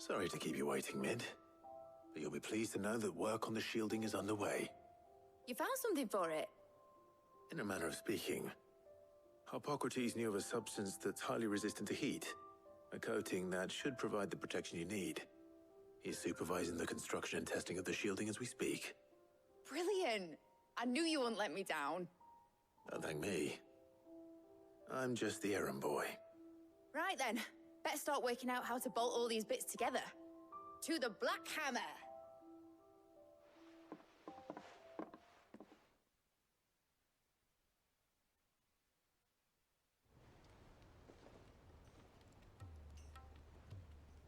Sorry to keep you waiting, Mid. But you'll be pleased to know that work on the shielding is underway. You found something for it? In a manner of speaking, Harpocrates knew of a substance that's highly resistant to heat. A coating that should provide the protection you need. He's supervising the construction and testing of the shielding as we speak. Brilliant! I knew you wouldn't let me down. Don't thank me. I'm just the errand boy. Right then, better start working out how to bolt all these bits together. To the Black Hammer!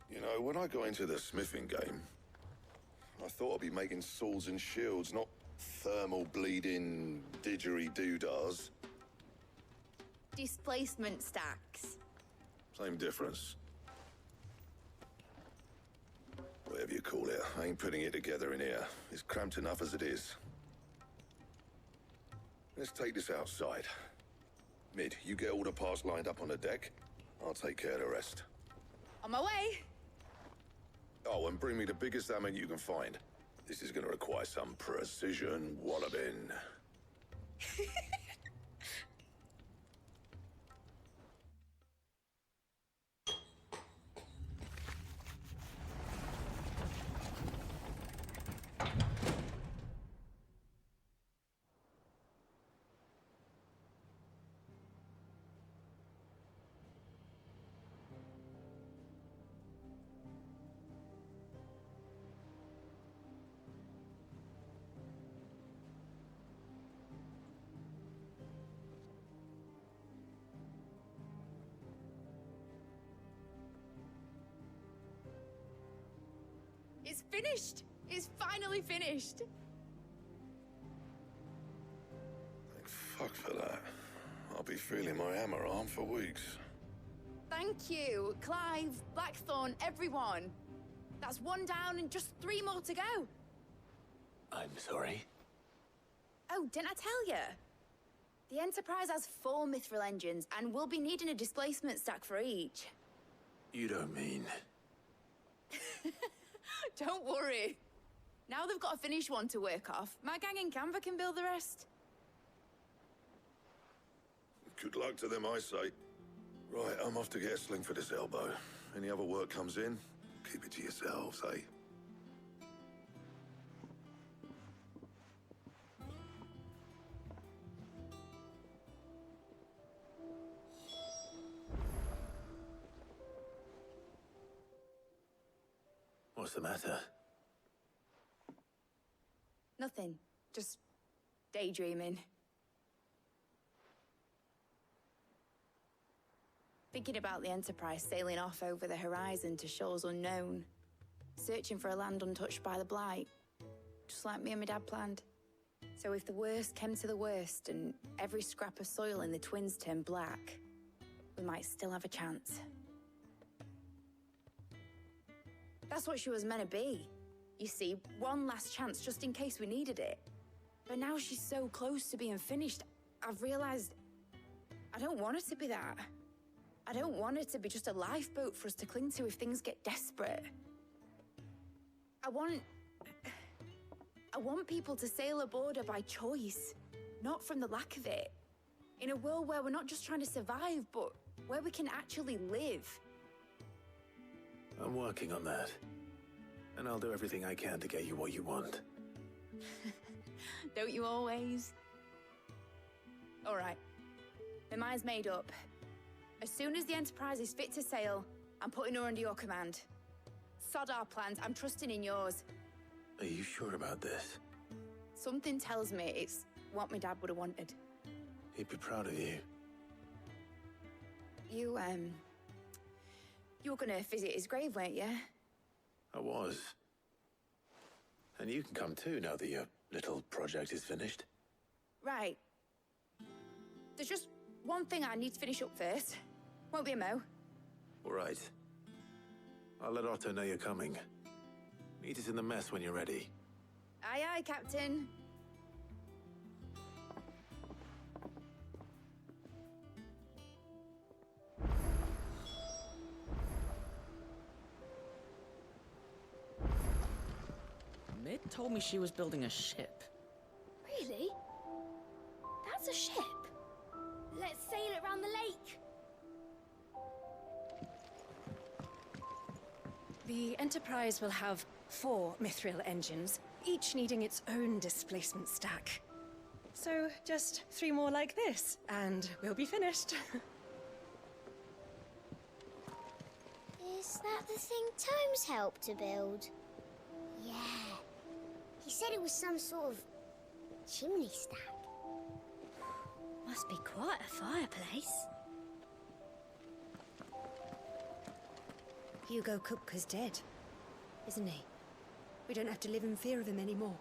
You know, when I got into the smithing game, I thought I'd be making swords and shields, not thermal bleeding didgeridoo-dahs. Displacement stacks. Same difference. Whatever you call it, I ain't putting it together in here. It's cramped enough as it is. Let's take this outside. Mid, you get all the parts lined up on the deck. I'll take care of the rest. On my way! Oh, and bring me the biggest hammer you can find. This is gonna require some precision walloping. It's finished! It's finally finished! Thank fuck for that. I'll be feeling my hammer arm for weeks. Thank you, Clive, Blackthorn, everyone. That's one down and just 3 more to go. I'm sorry. Oh, didn't I tell you? The Enterprise has 4 mithril engines, and we'll be needing a displacement stack for each. You don't mean... Don't worry. Now they've got a finished one to work off, my gang in Canva can build the rest. Good luck to them, I say. Right, I'm off to get a sling for this elbow. Any other work comes in, keep it to yourselves, eh? What's the matter? Nothing. Just daydreaming. Thinking about the Enterprise sailing off over the horizon to shores unknown. Searching for a land untouched by the Blight. Just like me and my dad planned. So if the worst came to the worst and every scrap of soil in the Twins turned black, we might still have a chance. That's what she was meant to be. You see, one last chance just in case we needed it. But now she's so close to being finished, I've realized I don't want her to be that. I don't want her to be just a lifeboat for us to cling to if things get desperate. I want people to sail aboard her by choice, not from the lack of it. In a world where we're not just trying to survive, but where we can actually live. I'm working on that. And I'll do everything I can to get you what you want. Don't you always? All right. My mind's made up. As soon as the Enterprise is fit to sail, I'm putting her under your command. Sod our plans, I'm trusting in yours. Are you sure about this? Something tells me it's what my dad would have wanted. He'd be proud of you. You were gonna visit his grave, weren't you? I was. And you can come too now that your little project is finished. Right. There's just one thing I need to finish up first. Won't be a mo. All right. I'll let Otto know you're coming. Meet us in the mess when you're ready. Aye, aye, Captain. told me she was building a ship. Really? That's a ship. Let's sail it around the lake. The Enterprise will have 4 Mithril engines, each needing its own displacement stack. So, just 3 more like this, and we'll be finished. Is that the thing Tomes helped to build? Yeah. He said it was some sort of chimney stack. Must be quite a fireplace. Hugo Kupka's dead, isn't he? We don't have to live in fear of him anymore.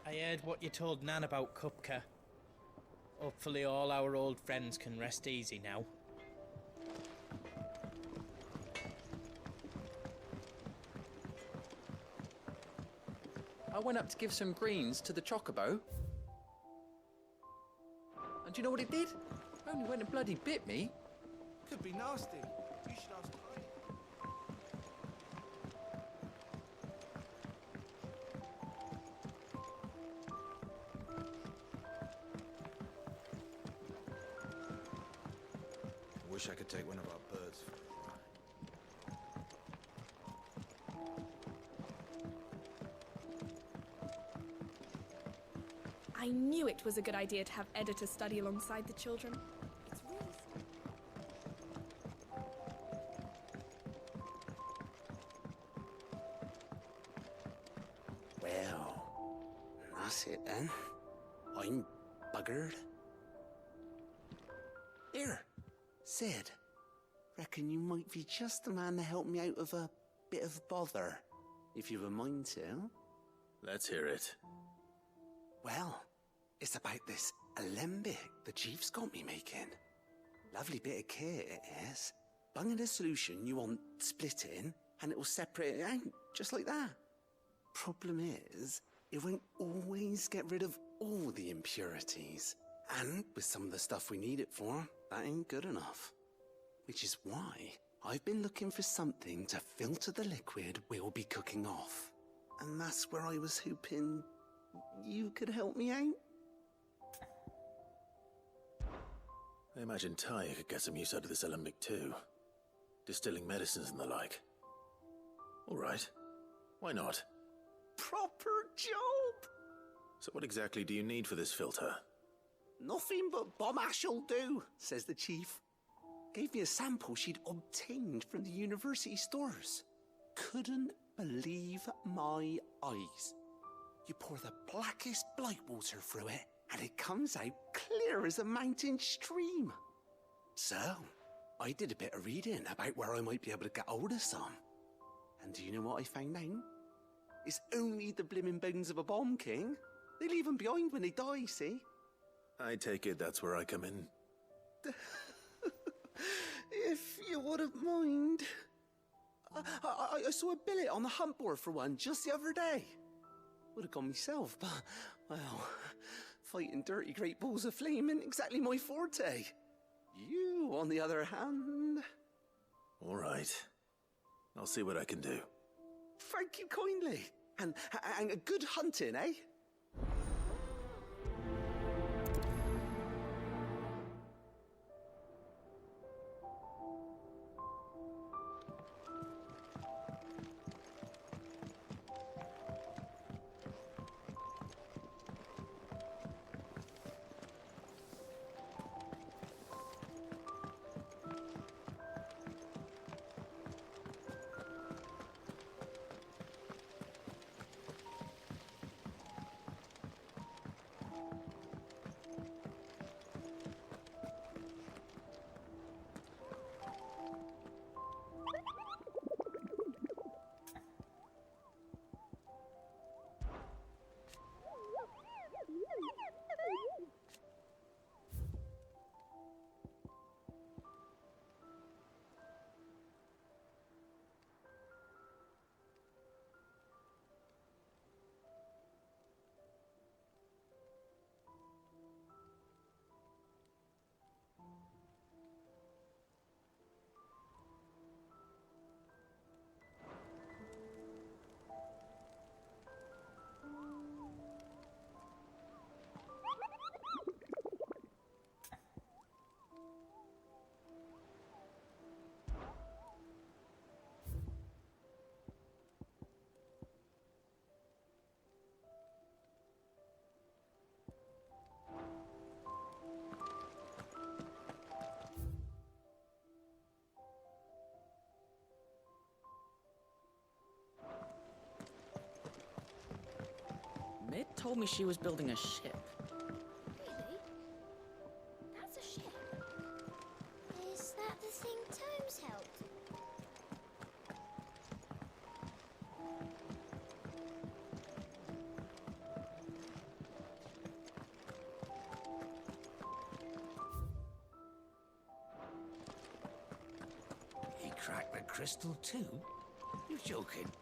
I heard what you told Nan about Kupka. Hopefully all our old friends can rest easy now. I went up to give some greens to the chocobo. And do you know what it did? Only went and bloody bit me. Could be nasty. You should ask Ty. Wish I could take one of our birds for a ride. I knew it was a good idea to have Editor study alongside the children. It's really Well, that's it then. I'm buggered. Here, Sid. Reckon you might be just the man to help me out of a bit of bother, if you've a mind to. Let's hear it. Well, it's about this alembic the chief's got me making. Lovely bit of kit it is. Bung in a solution you want splitting, and it will separate it out, just like that. Problem is, it won't always get rid of all the impurities. And with some of the stuff we need it for, that ain't good enough. Which is why I've been looking for something to filter the liquid we'll be cooking off. And that's where I was hoping you could help me out. I imagine Ty could get some use out of this alembic too. Distilling medicines and the like. All right. Why not? Proper job! So what exactly do you need for this filter? Nothing but bomb ash'll do, says the chief. Gave me a sample she'd obtained from the university stores. Couldn't believe my eyes. You pour the blackest blight water through it, and it comes out clear as a mountain stream. So, I did a bit of reading about where I might be able to get hold of some. And do you know what I found out? It's only the blimmin' bones of a bomb king. They leave them behind when they die, see? I take it that's where I come in. If you wouldn't mind. I saw a billet on the hunt board for one just the other day. Would have gone myself, but, well, fighting dirty great balls of flame isn't exactly my forte. You, on the other hand... All right. I'll see what I can do. Thank you kindly. And good hunting, eh? told me she was building a ship. Really? That's a ship. Is that the thing Tomes helped? He cracked the crystal too? You joking?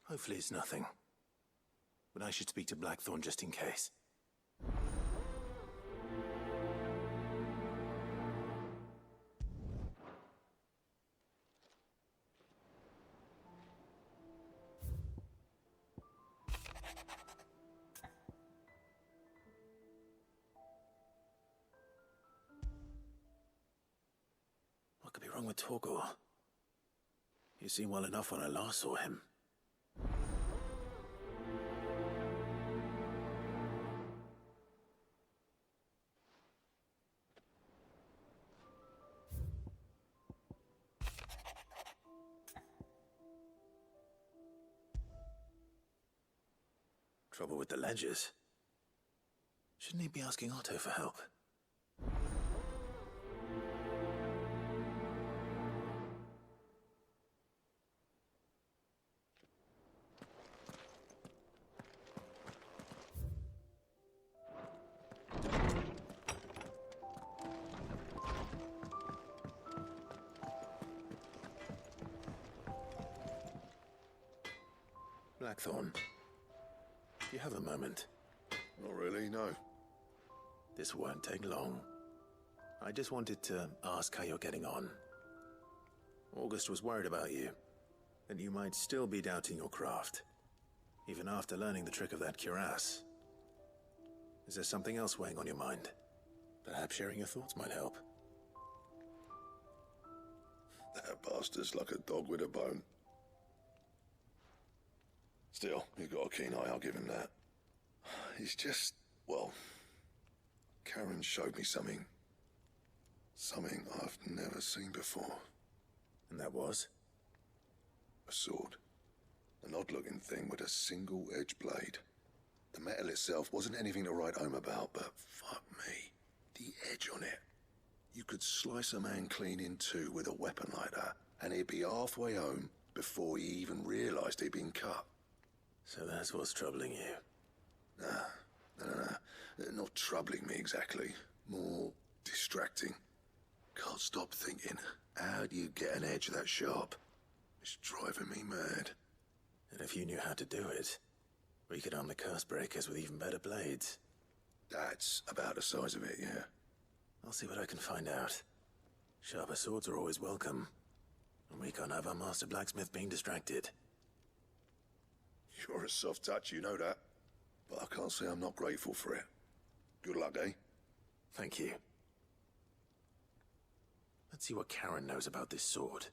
Hopefully it's nothing. But I should speak to Blackthorn just in case. What could be wrong with Torgor? He seemed well enough when I last saw him. Trouble with the ledgers. Shouldn't he be asking Otto for help? Blackthorn. Do you have a moment? Not really, no. This won't take long. I just wanted to ask how you're getting on. August was worried about you, that you might still be doubting your craft, even after learning the trick of that cuirass. Is there something else weighing on your mind? Perhaps sharing your thoughts might help. That bastard's like a dog with a bone. Still, you've got a keen eye, I'll give him that. He's just, well, Karen showed me something. Something I've never seen before. And that was? A sword. An odd-looking thing with a single-edged blade. The metal itself wasn't anything to write home about, but fuck me, the edge on it. You could slice a man clean in two with a weapon like that, and he'd be halfway home before he even realised he'd been cut. So that's what's troubling you? No. Not troubling me exactly. More distracting. Can't stop thinking, how do you get an edge that sharp? It's driving me mad. And if you knew how to do it, we could arm the curse breakers with even better blades. That's about the size of it, yeah. I'll see what I can find out. Sharper swords are always welcome. And we can't have our master blacksmith being distracted. You're a soft touch, you know that. But I can't say I'm not grateful for it. Good luck, eh? Thank you. Let's see what Karen knows about this sword.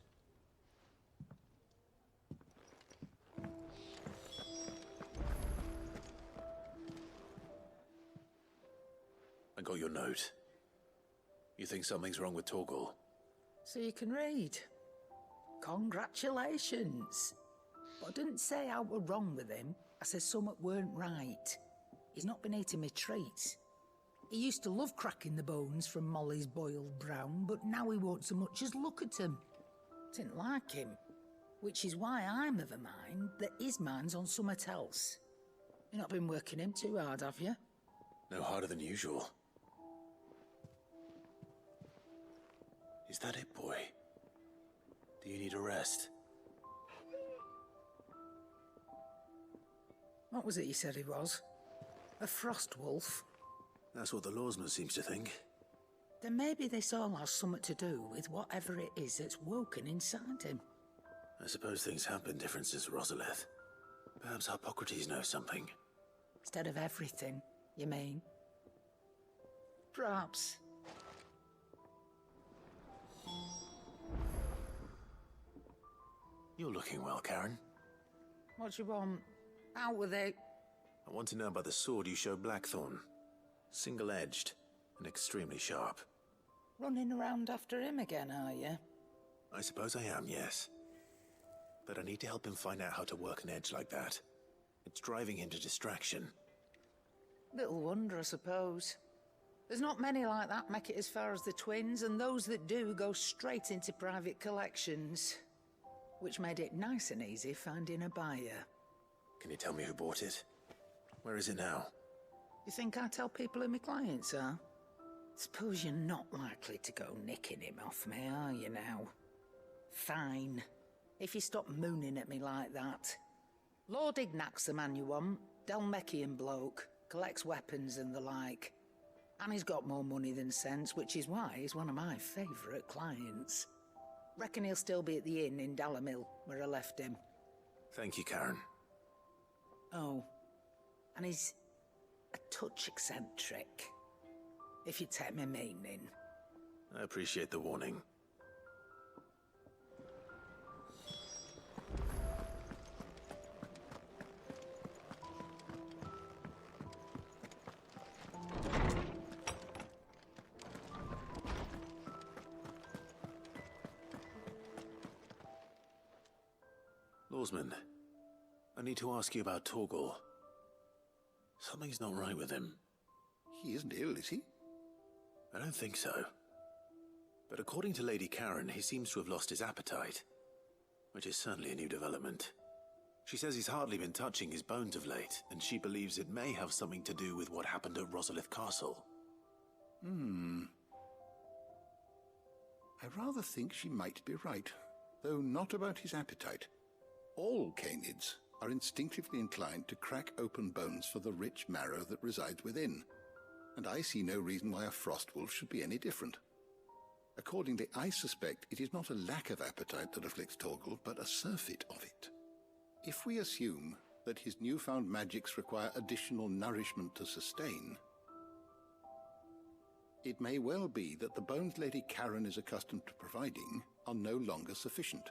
I got your note. You think something's wrong with Torgal? So you can read. Congratulations. But I didn't say how we're wrong with him. I said something weren't right. He's not been eating my treats. He used to love cracking the bones from Molly's boiled brown, but now he won't so much as look at them. Didn't like him. Which is why I'm of a mind that his mind's on something else. You've not been working him too hard, have you? No harder than usual. Is that it, boy? Do you need a rest? What was it you said he was? A frost wolf? That's what the lawsman seems to think. Then maybe this all has something to do with whatever it is that's woken inside him. I suppose things have been different since Rosalith. Perhaps Hippocrates knows something. Instead of everything, you mean? Perhaps. You're looking well, Karen. What do you want? Out with it. I want to know about the sword you showed Blackthorn. Single-edged and extremely sharp. Running around after him again, are you? I suppose I am, yes. But I need to help him find out how to work an edge like that. It's driving him to distraction. Little wonder, I suppose. There's not many like that make it as far as the twins, and those that do go straight into private collections. Which made it nice and easy finding a buyer. Can you tell me who bought it? Where is it now? You think I tell people who my clients are? Suppose you're not likely to go nicking him off me, are you now? Fine. If you stop mooning at me like that. Lord Ignac's the man you want. Dalmekian bloke. Collects weapons and the like. And he's got more money than sense, which is why he's one of my favourite clients. Reckon he'll still be at the inn in Dalamil, where I left him. Thank you, Karen. Oh, and he's a touch eccentric, if you take my meaning. I appreciate the warning. Lawsman, I need to ask you about Torgal. Something's not right with him. He isn't ill, is he? I don't think so. But according to Lady Karen, he seems to have lost his appetite, which is certainly a new development. She says he's hardly been touching his bones of late, and she believes it may have something to do with what happened at Rosalith Castle. I rather think she might be right, though not about his appetite. All canids are instinctively inclined to crack open bones for the rich marrow that resides within, and I see no reason why a frostwolf should be any different. Accordingly, I suspect it is not a lack of appetite that afflicts Torgal, but a surfeit of it. If we assume that his newfound magics require additional nourishment to sustain, it may well be that the bones Lady Karen is accustomed to providing are no longer sufficient.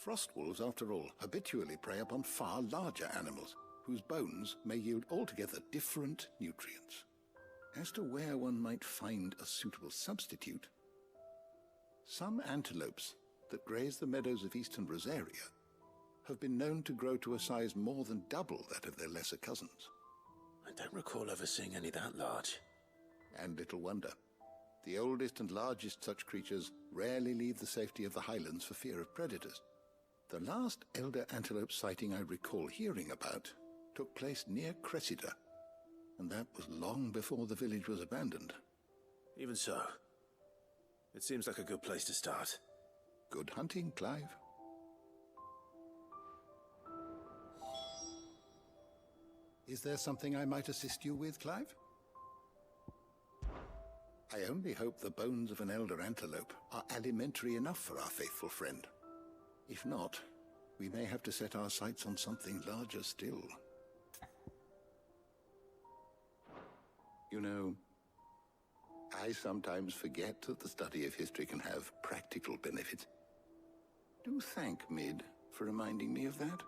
Frostwolves, after all, habitually prey upon far larger animals, whose bones may yield altogether different nutrients. As to where one might find a suitable substitute, some antelopes that graze the meadows of eastern Rosaria have been known to grow to a size more than double that of their lesser cousins. I don't recall ever seeing any that large. And little wonder. The oldest and largest such creatures rarely leave the safety of the highlands for fear of predators. The last elder antelope sighting I recall hearing about took place near Cressida, and that was long before the village was abandoned. Even so, it seems like a good place to start. Good hunting, Clive. Is there something I might assist you with, Clive? I only hope the bones of an elder antelope are alimentary enough for our faithful friend. If not, we may have to set our sights on something larger still. You know, I sometimes forget that the study of history can have practical benefits. Do thank Mid for reminding me of that.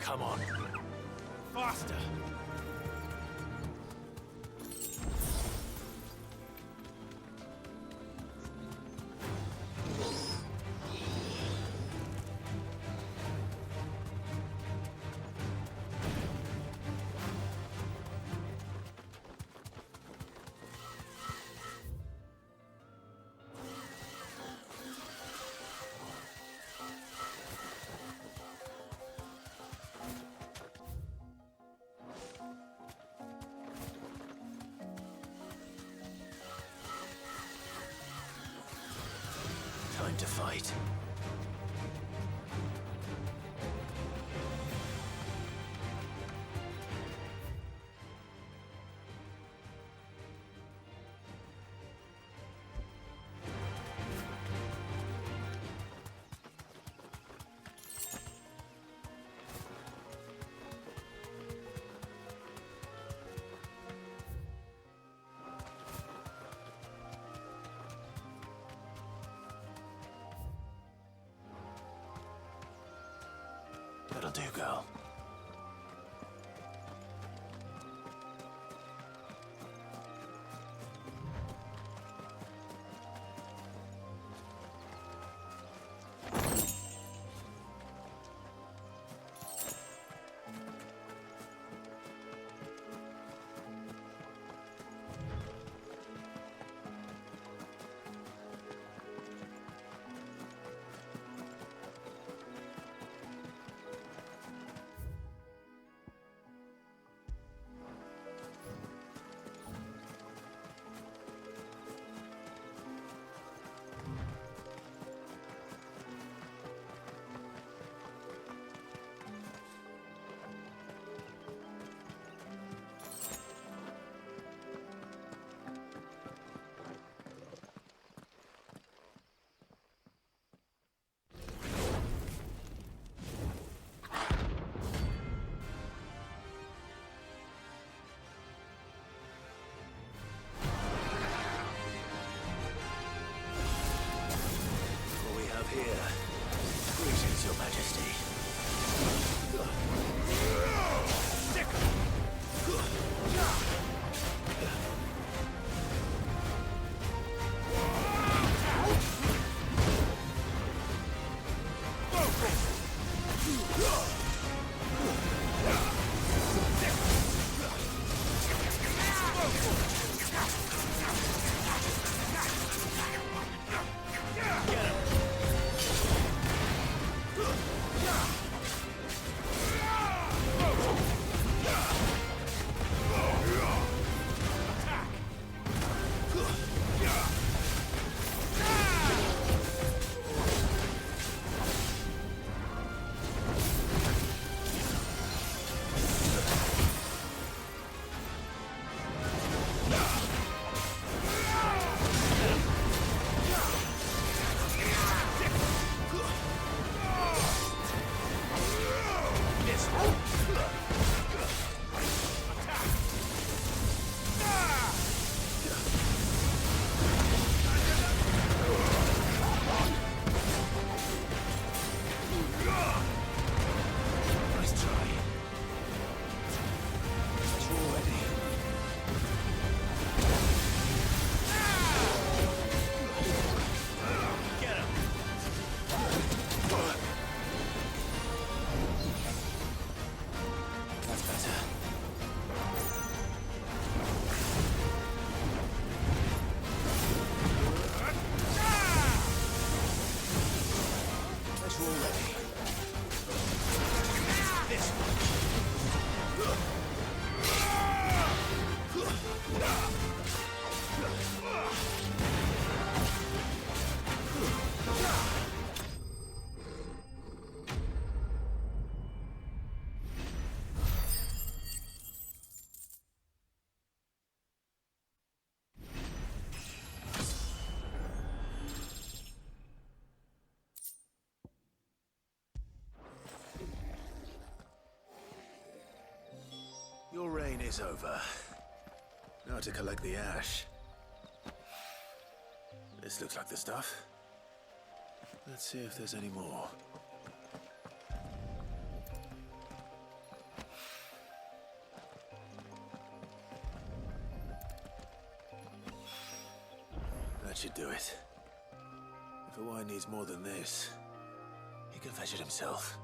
Come on. Faster! Time to fight. That'll do, girl. Here. Greetings, Your Majesty. Your reign is over. Now to collect the ash. This looks like the stuff. Let's see if there's any more. That should do it. If Hawaii needs more than this, he can fetch it himself.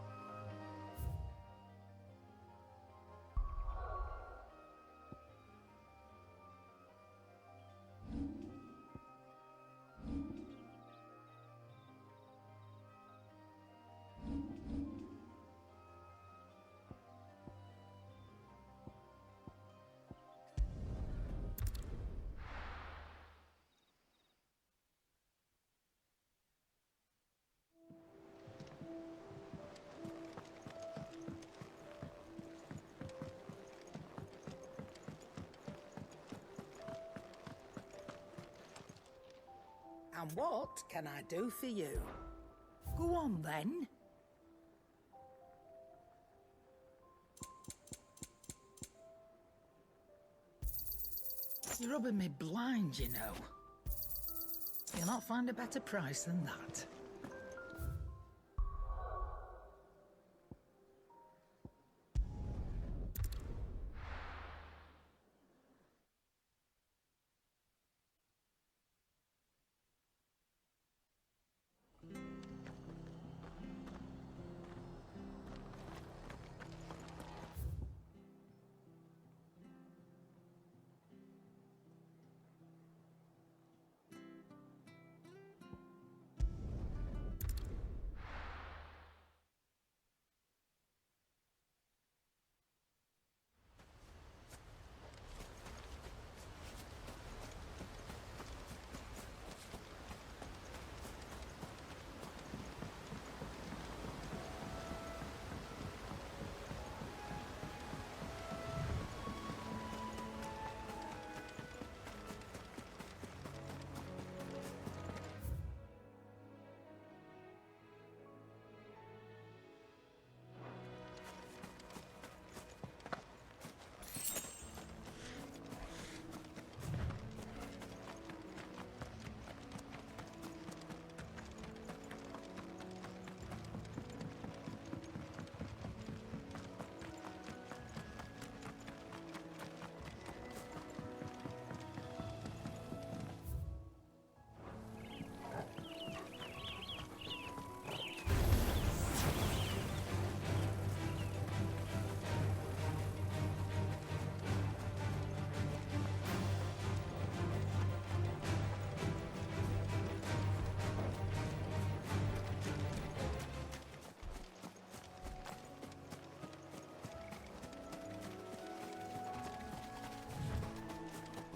And what can I do for you? Go on, then. You're rubbing me blind, you know. You'll not find a better price than that.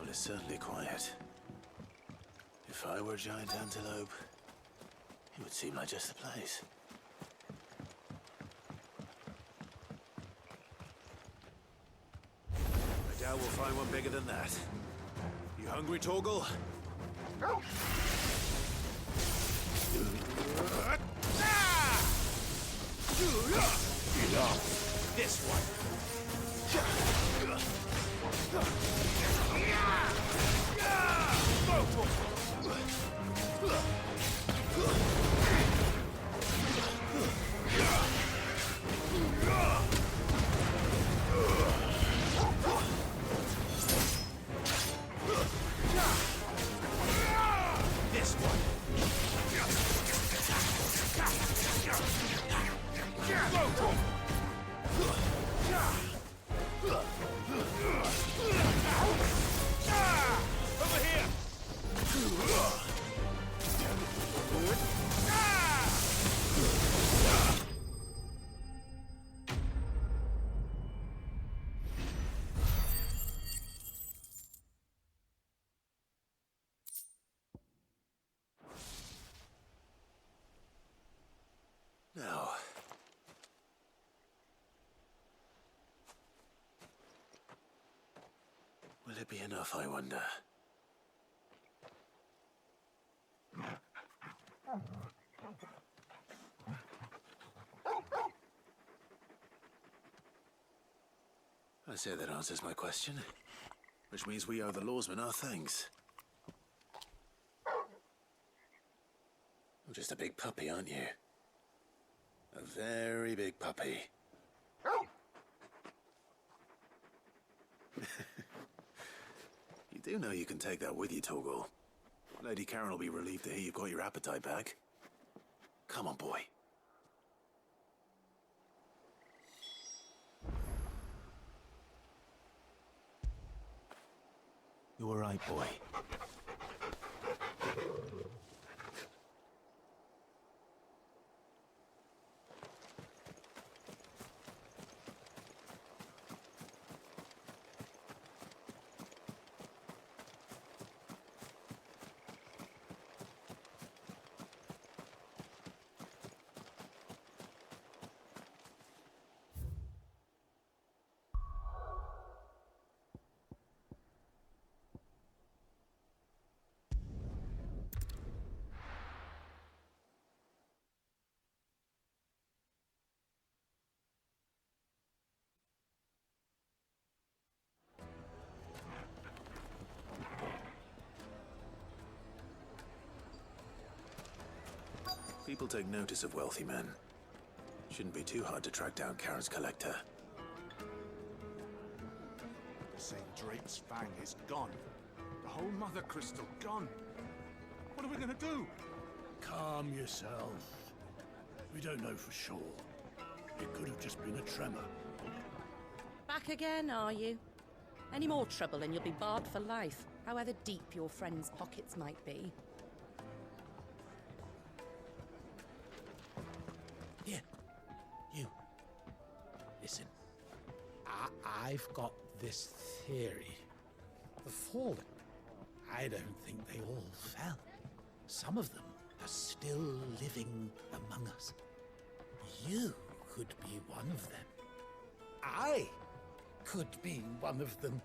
It's certainly quiet. If I were a giant antelope, it would seem like just the place. I doubt we'll find one bigger than that. You hungry, Torgal? This one. Now, will it be enough, I wonder? I say that answers my question, which means we owe the lawsmen our thanks. You're just a big puppy, aren't you? A very big puppy. You do know you can take that with you, Torgal. Lady Karen will be relieved to hear you've got your appetite back. Come on, boy. You all right, boy? People take notice of wealthy men. Shouldn't be too hard to track down Karen's collector. The St. Drake's Fang is gone. The whole Mother Crystal gone. What are we gonna do? Calm yourself. We don't know for sure. It could have just been a tremor. Back again, are you? Any more trouble and you'll be barred for life, however deep your friends' pockets might be. Here, you. Listen. I've got this theory. The Fallen. I don't think they all fell. Some of them are still living among us. You could be one of them. I could be one of them.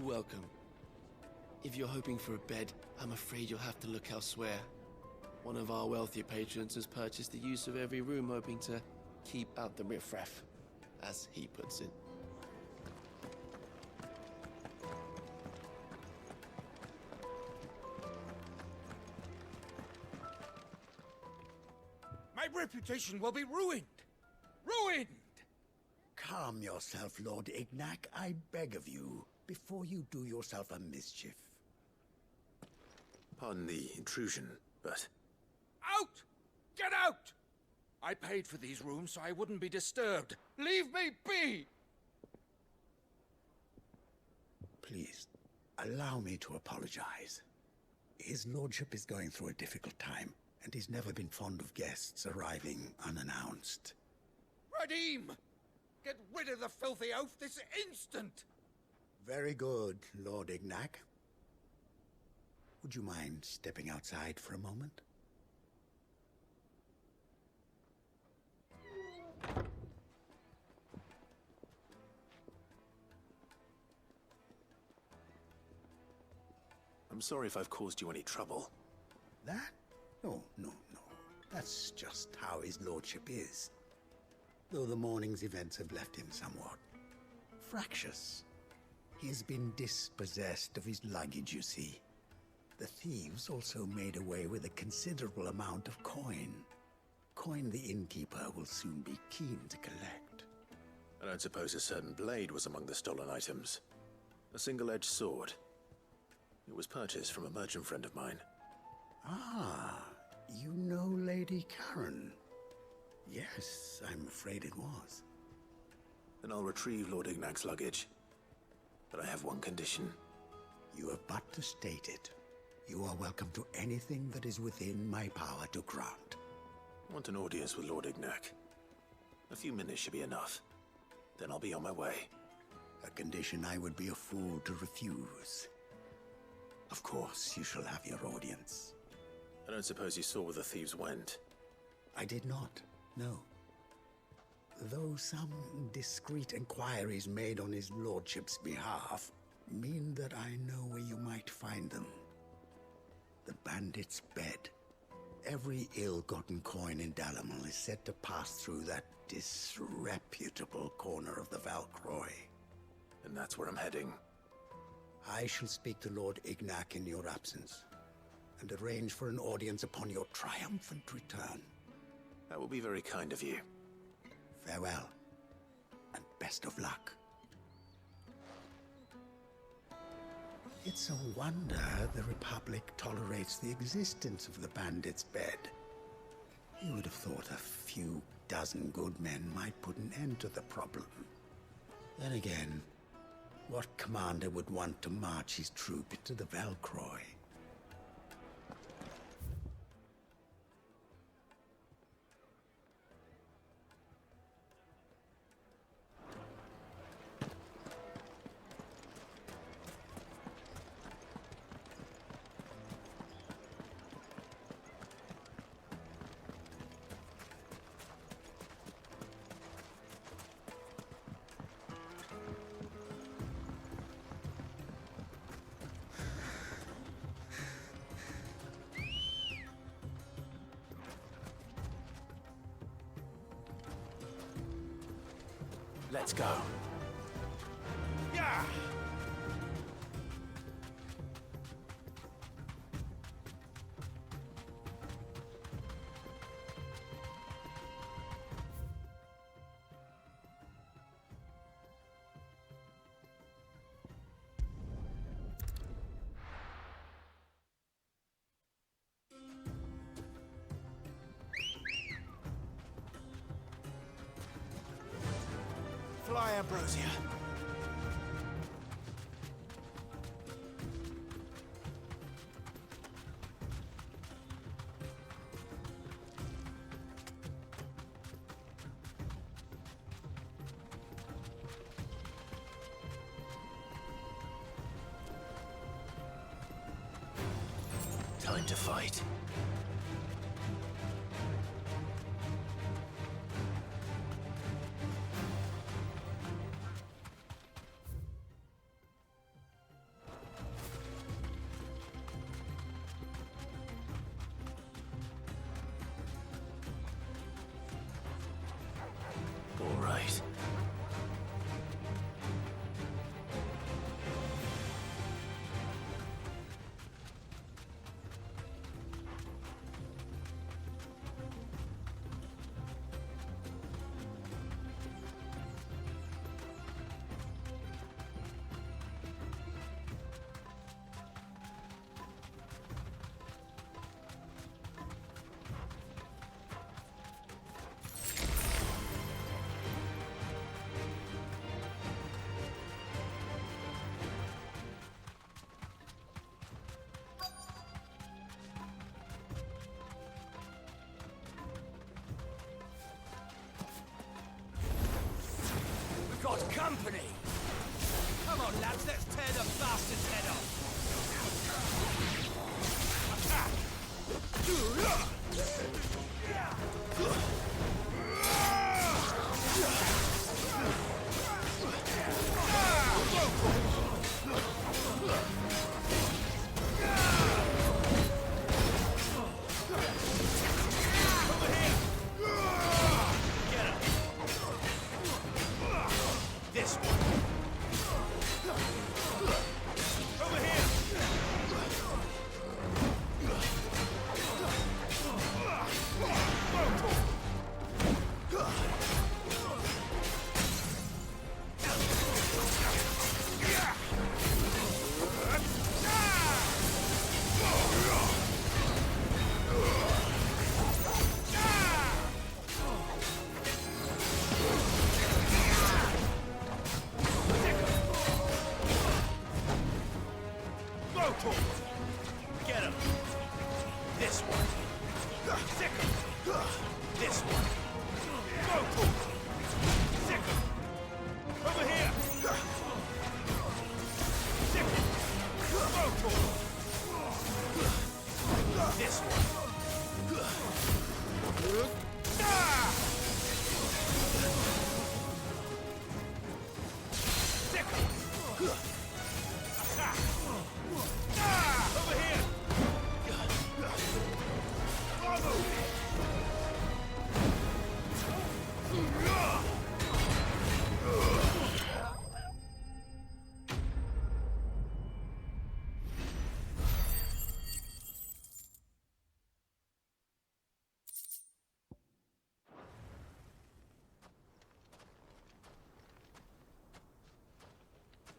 Welcome. If you're hoping for a bed, I'm afraid you'll have to look elsewhere. One of our wealthier patrons has purchased the use of every room, hoping to keep out the riffraff, as he puts it. My reputation will be ruined! Ruined! Calm yourself, Lord Ignac, I beg of you, before you do yourself a mischief. Pardon the intrusion, but... Out! Get out! I paid for these rooms so I wouldn't be disturbed. Leave me be! Please, allow me to apologize. His lordship is going through a difficult time, and he's never been fond of guests arriving unannounced. Radim! Get rid of the filthy oaf this instant! Very good, Lord Ignac. Would you mind stepping outside for a moment? I'm sorry if I've caused you any trouble. That? No. That's just how his lordship is. Though the morning's events have left him somewhat fractious. He has been dispossessed of his luggage, you see. The thieves also made away with a considerable amount of coin. Coin the innkeeper will soon be keen to collect. I don't suppose a certain blade was among the stolen items. A single-edged sword. It was purchased from a merchant friend of mine. Ah, you know Lady Karen. Yes, I'm afraid it was. Then I'll retrieve Lord Ignac's luggage. But I have one condition. You have but to state it. You are welcome to anything that is within my power to grant. I want an audience with Lord Ignac. A few minutes should be enough. Then I'll be on my way. A condition I would be a fool to refuse. Of course, you shall have your audience. I don't suppose you saw where the thieves went? I did not, no. Though some discreet inquiries made on his lordship's behalf mean that I know where you might find them. The bandit's bed. Every ill-gotten coin in Dalamal is said to pass through that disreputable corner of the Valcroy. And that's where I'm heading. I shall speak to Lord Ignac in your absence. and arrange for an audience upon your triumphant return. That will be very kind of you. Farewell, and best of luck. It's a wonder the Republic tolerates the existence of the Bandit's Bed. You would have thought a few dozen good men might put an end to the problem. Then again, what commander would want to march his troop into the Velcroy? Let's go. Yeah! Fly, Ambrosia. Time to fight. All right. We've got company! Come on, lads, let's tear the bastard's head off! Attack! This one. Over here.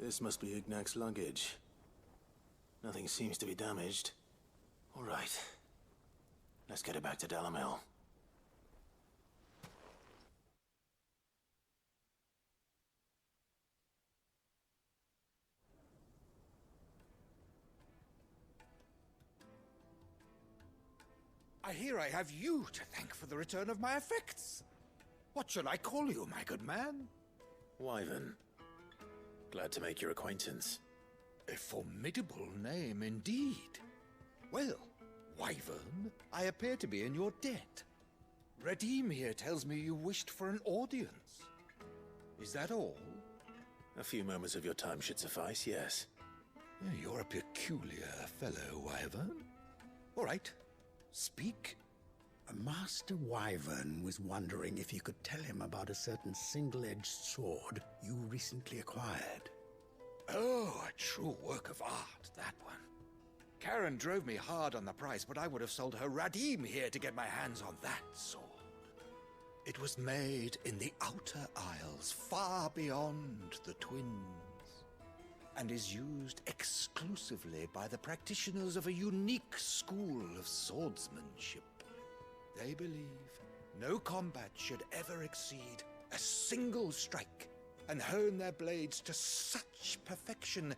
This must be Ignac's luggage. Nothing seems to be damaged. All right. Let's get it back to Dalamil. I hear I have you to thank for the return of my effects. What shall I call you, my good man? Wyvern. Glad to make your acquaintance. A formidable name indeed. Well, Wyvern, I appear to be in your debt. Redeem here tells me you wished for an audience. Is that all? A few moments of your time should suffice, yes. You're a peculiar fellow, Wyvern. All right, speak. Master Wyvern was wondering if you could tell him about a certain single-edged sword you recently acquired. Oh, a true work of art, that one. Karen drove me hard on the price, but I would have sold her Radim here to get my hands on that sword. It was made in the Outer Isles, far beyond the Twins, and is used exclusively by the practitioners of a unique school of swordsmanship. They believe no combat should ever exceed a single strike, and hone their blades to such perfection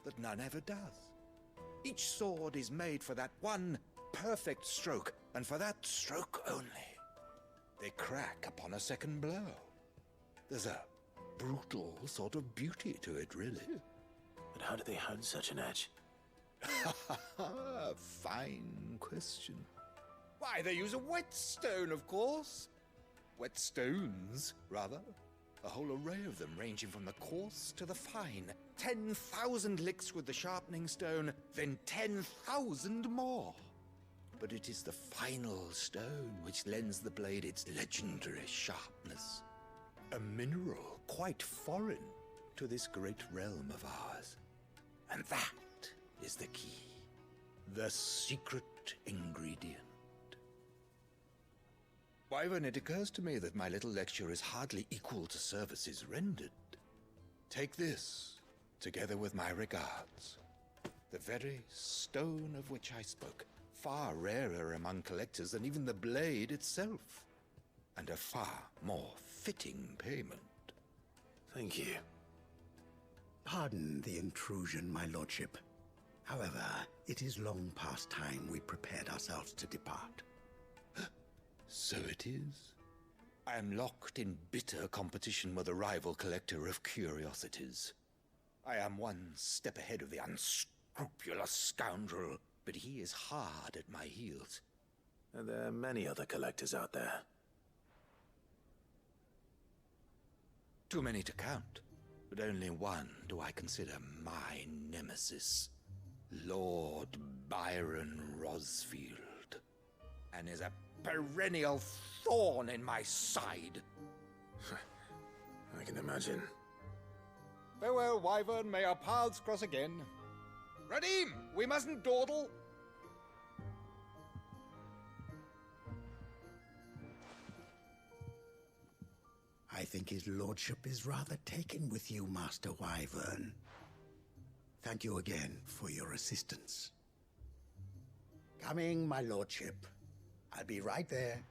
that none ever does. Each sword is made for that one perfect stroke, and for that stroke only. They crack upon a second blow. There's a brutal sort of beauty to it, really. But how do they hone such an edge? Fine question. Why, they use a whetstone, of course. Whetstones, rather. A whole array of them, ranging from the coarse to the fine. 10,000 licks with the sharpening stone, then 10,000 more. But it is the final stone which lends the blade its legendary sharpness. A mineral quite foreign to this great realm of ours. And that is the key. The secret ingredient. Wyvern, it occurs to me that my little lecture is hardly equal to services rendered. Take this, together with my regards. The very stone of which I spoke, far rarer among collectors than even the blade itself, and a far more fitting payment. Thank you. Pardon the intrusion, my lordship. However, it is long past time we prepared ourselves to depart. So it is. I am locked in bitter competition with a rival collector of curiosities. I am one step ahead of the unscrupulous scoundrel, but he is hard at my heels. And there are many other collectors out there. Too many to count, but only one do I consider my nemesis. Lord Byron Rosfield. And is a perennial thorn in my side. I can imagine. Farewell, Wyvern. May our paths cross again. Radim, we mustn't dawdle. I think his lordship is rather taken with you, Master Wyvern. Thank you again for your assistance. Coming, my lordship. I'll be right there.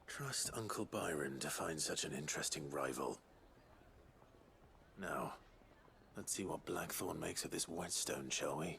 Trust Uncle Byron to find such an interesting rival. Now, let's see what Blackthorn makes of this whetstone, shall we?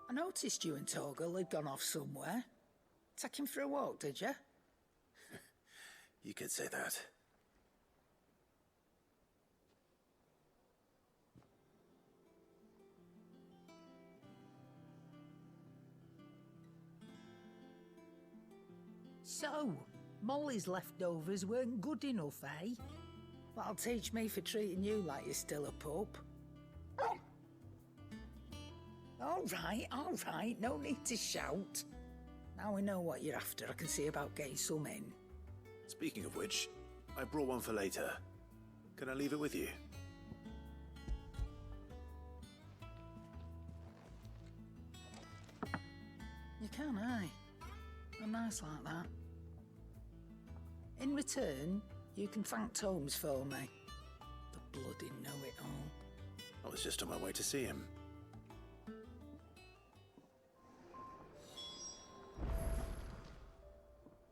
I noticed you and Torgal had gone off somewhere. Take him for a walk, did you? You could say that. so? Molly's leftovers weren't good enough, eh? That'll teach me for treating you like you're still a pup. All right, no need to shout. Now we know what you're after, I can see about getting some in. Speaking of which, I brought one for later. Can I leave it with you? You can, aye. I'm nice like that. In return, you can thank Tomes for me. The bloody know-it-all. I was just on my way to see him.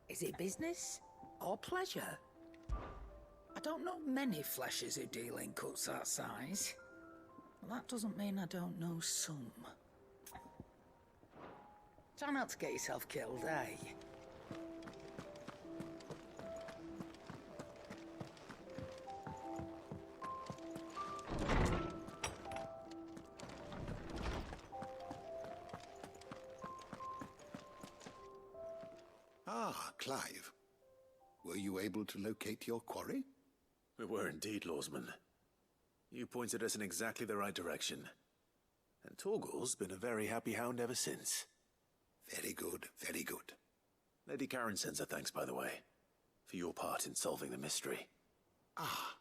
Is it business or pleasure? I don't know many fleshers who deal in cuts that size. Well, that doesn't mean I don't know some. Try not to get yourself killed, eh? Ah, Clive. Were you able to locate your quarry? We were indeed, Lawsman. You pointed us in exactly the right direction. And Torgal's been a very happy hound ever since. Very good, very good. Lady Karen sends her thanks, by the way, for your part in solving the mystery. Ah.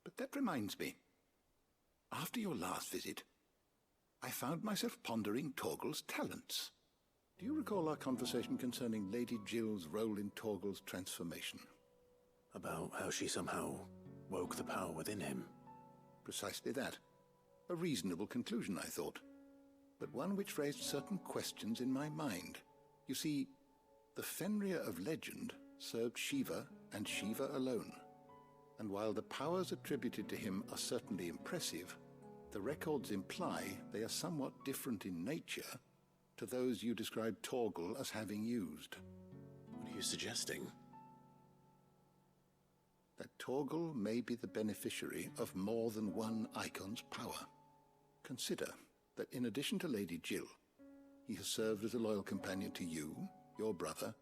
But that reminds me. After your last visit, I found myself pondering Torgal's talents. Do you recall our conversation concerning Lady Jill's role in Torgal's transformation? About how she somehow woke the power within him. Precisely that. A reasonable conclusion, I thought. But one which raised certain questions in my mind. You see, the Fenrir of legend served Shiva and Shiva alone. And while the powers attributed to him are certainly impressive, the records imply they are somewhat different in nature to those you described Torgal as having used. What are you suggesting? That Torgal may be the beneficiary of more than one Icon's power. Consider that in addition to Lady Jill, he has served as a loyal companion to you, your brother,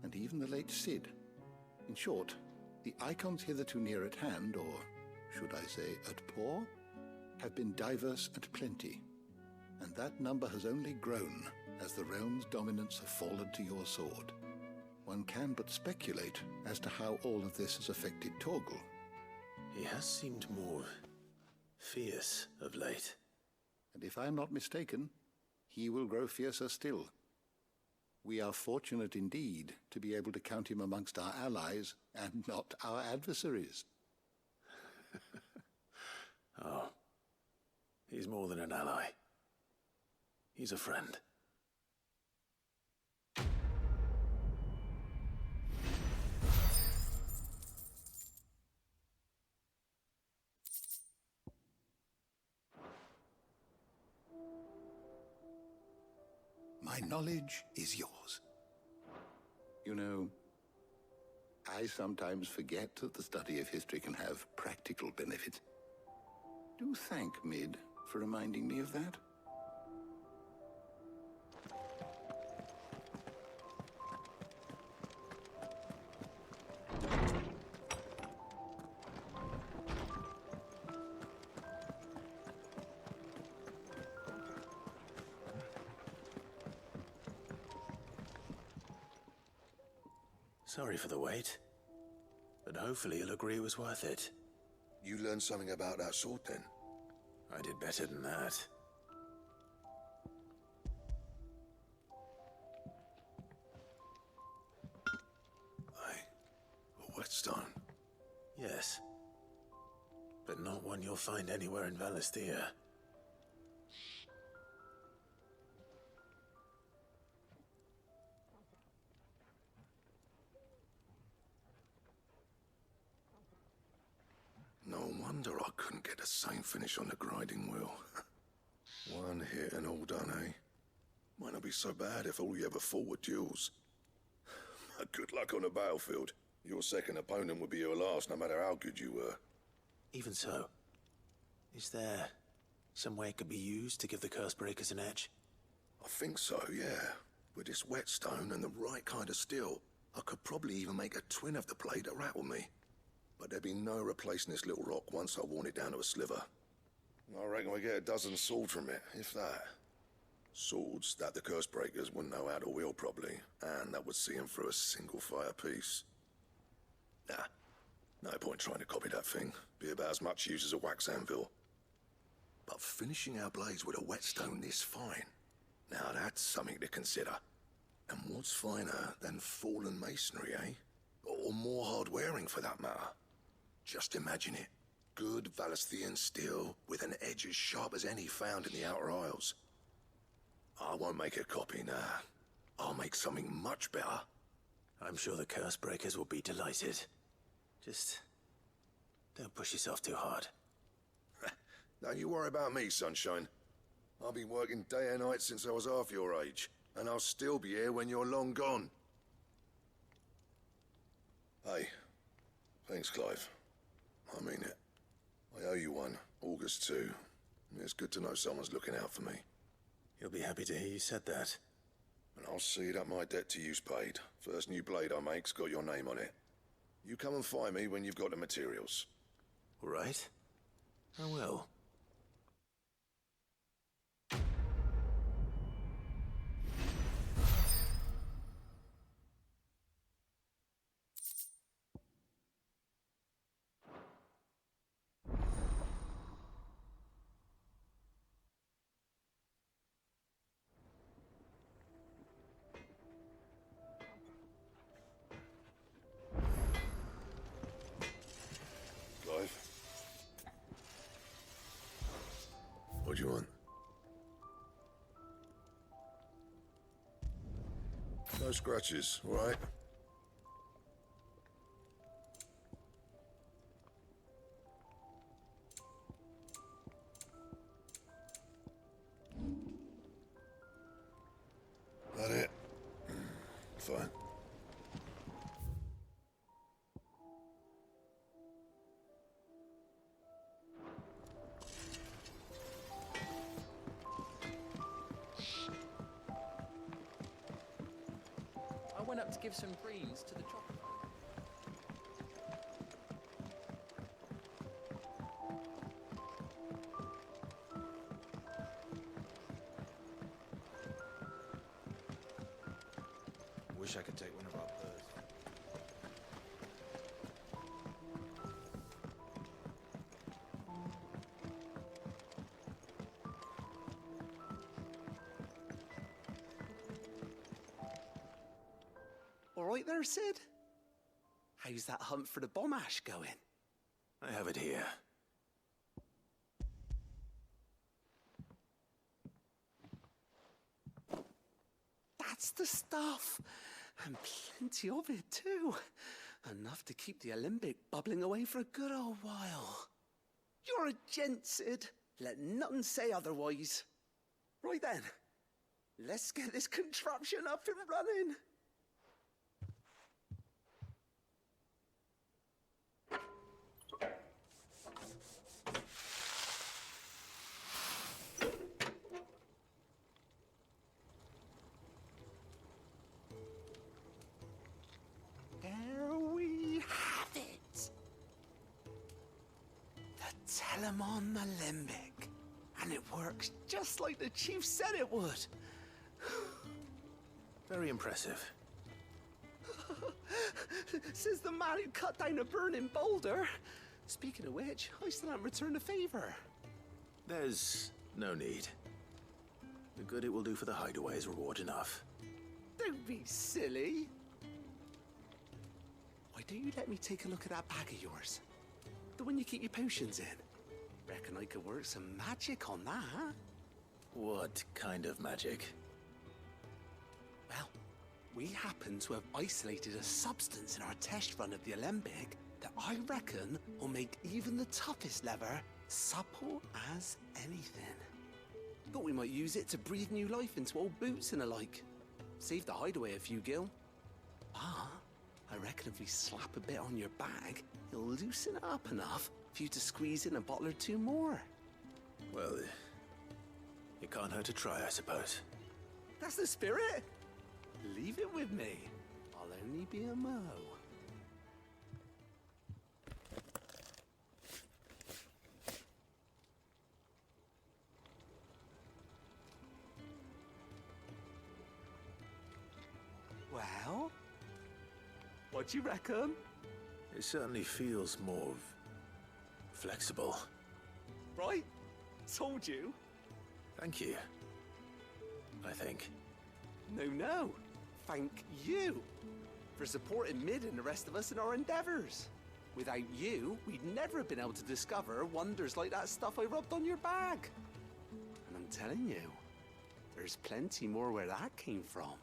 and even the late Cid. In short, the Icons hitherto near at hand, or should I say at paw, have been diverse and plenty, and that number has only grown as the realm's dominance have fallen to your sword. One can but speculate as to how all of this has affected Torgal. He has seemed more fierce of late. And if I am not mistaken, he will grow fiercer still. We are fortunate indeed to be able to count him amongst our allies and not our adversaries. Oh, he's more than an ally. He's a friend. My knowledge is yours. You know, I sometimes forget that the study of history can have practical benefits. Do thank Mid for reminding me of that. Sorry for the wait, but hopefully you'll agree it was worth it. You learned something about that sword, then? I did better than that. A whetstone? Yes. But not one you'll find anywhere in Valisthea. No wonder I couldn't get the same finish on the grinding wheel. One hit and all done, eh? Might not be so bad if all you ever fought were duels. Good luck on the battlefield. Your second opponent would be your last, no matter how good you were. Even so, is there some way it could be used to give the Cursebreakers an edge? I think so, yeah. With this whetstone and the right kind of steel, I could probably even make a twin of the blade that rattled me. But there'd be no replacing this little rock once I worn it down to a sliver. I reckon we get a dozen swords from it, if that. Swords that the curse breakers wouldn't know how to wield properly, and that would see them through a single fire piece. Nah, no point trying to copy that thing. Be about as much use as a wax anvil. But finishing our blades with a whetstone this fine, now that's something to consider. And what's finer than fallen masonry, eh? Or more hard-wearing, for that matter. Just imagine it. Good Valisthian steel with an edge as sharp as any found in the Outer Isles. I won't make a copy, nah. I'll make something much better. I'm sure the curse breakers will be delighted. Just don't push yourself too hard. Don't you worry about me, sunshine. I've been working day and night since I was half your age, and I'll still be here when you're long gone. Hey, thanks, Clive. I mean it. I owe you one, August too. It's good to know someone's looking out for me. He'll be happy to hear you said that. And I'll see that my debt to you's paid. First new blade I make's got your name on it. You come and find me when you've got the materials. All right. I will. What do you want? No scratches, all right? That it? Fine. I went up to give some greens to the chopper. Wish I could take one of our birds. All right there, Sid? How's that hunt for the bomb ash going? I have it here. That's the stuff. And plenty of it, too. Enough to keep the Alembic bubbling away for a good old while. You're a gent, Sid. Let nothing say otherwise. Right then, let's get this contraption up and running. There we have it. The Telemon Alembic. And it works just like the chief said it would. Very impressive. Says the man who cut down a burning boulder. Speaking of which, I still haven't returned the favor. There's no need. The good it will do for the hideaway is reward enough. Don't be silly. Why don't you let me take a look at that bag of yours? The one you keep your potions in. Reckon I could work some magic on that. What kind of magic? Well, we happen to have isolated a substance in our test run of the Alembic that I reckon will make even the toughest leather supple as anything. Thought we might use it to breathe new life into old boots and the like. Save the hideaway a few gil. Ah, I reckon if we slap a bit on your bag, it'll loosen it up enough for you to squeeze in a bottle or two more. Well, it can't hurt to try, I suppose. That's the spirit. Leave it with me. I'll only be a mo. Well, what do you reckon? It certainly feels more flexible. Right? Told you. Thank you. I think. No. Thank you for supporting Mid and the rest of us in our endeavors. Without you, we'd never have been able to discover wonders like that stuff I rubbed on your bag. And I'm telling you, there's plenty more where that came from.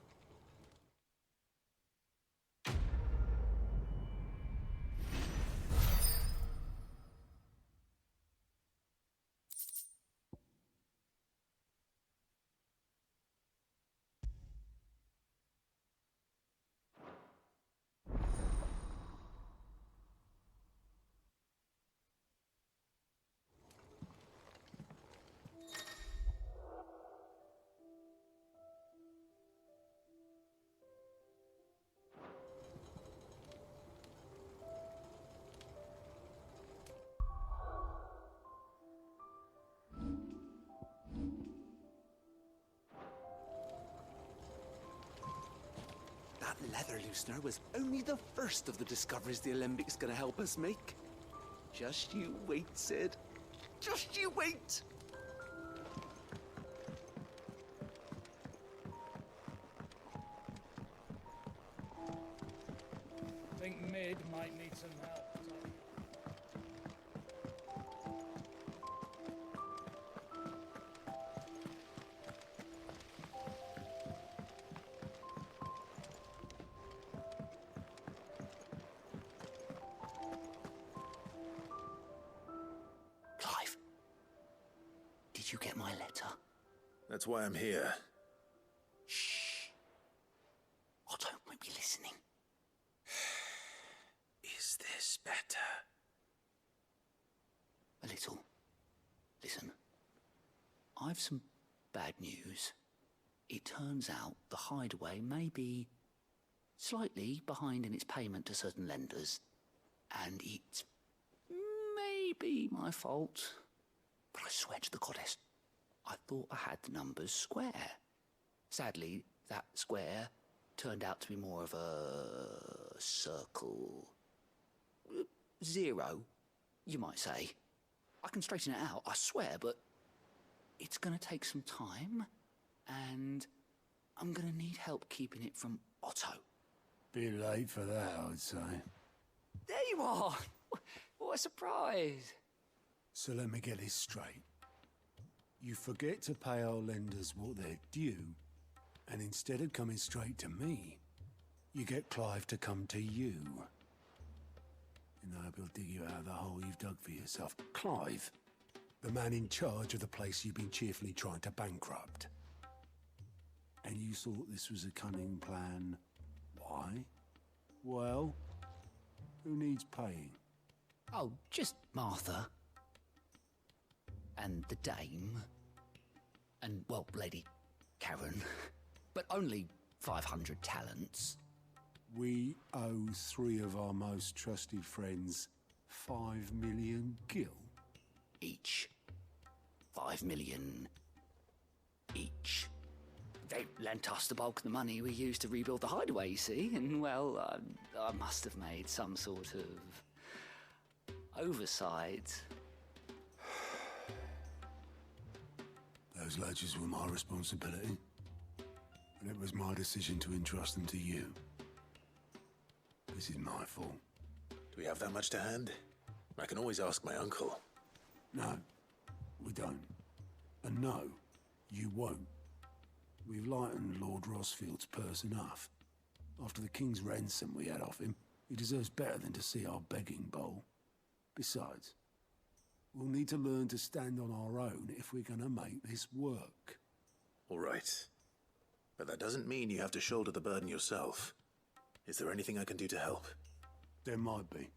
That leather loosener was only the first of the discoveries the Alembic's gonna help us make. Just you wait, Sid. Just you wait! I think Mid might need some help. Clive, did you get my letter? That's why I'm here. Shh. Otto might be listening. Is this better? A little. Listen, I've some bad news. It turns out the Hideaway may be slightly behind in its payment to certain lenders, and it's maybe my fault. But I swear to the goddess, I thought I had the numbers square. Sadly, that square turned out to be more of a circle. 0, you might say. I can straighten it out, I swear, but it's gonna take some time, and I'm gonna need help keeping it from Otto. Bit late for that, I'd say. There you are! What a surprise! So let me get this straight. You forget to pay our lenders what they're due, and instead of coming straight to me, you get Clive to come to you. And I will dig you out of the hole you've dug for yourself. Clive, the man in charge of the place you've been cheerfully trying to bankrupt. And you thought this was a cunning plan. Why? Well, who needs paying? Oh, just Martha. And the dame. And, well, Lady Karen. But only 500 talents. We owe 3 of our most trusted friends 5 million gil. Each. 5 million each. They lent us the bulk of the money we used to rebuild the Hideaway, you see, and, well, I must have made some sort of oversight. Those ledgers were my responsibility, and it was my decision to entrust them to you. This is my fault. Do we have that much to hand? I can always ask my uncle. No, we don't. And no, you won't. We've lightened Lord Rosfield's purse enough. After the king's ransom we had off him, he deserves better than to see our begging bowl. Besides, we'll need to learn to stand on our own if we're gonna make this work. All right. But that doesn't mean you have to shoulder the burden yourself. Is there anything I can do to help? There might be.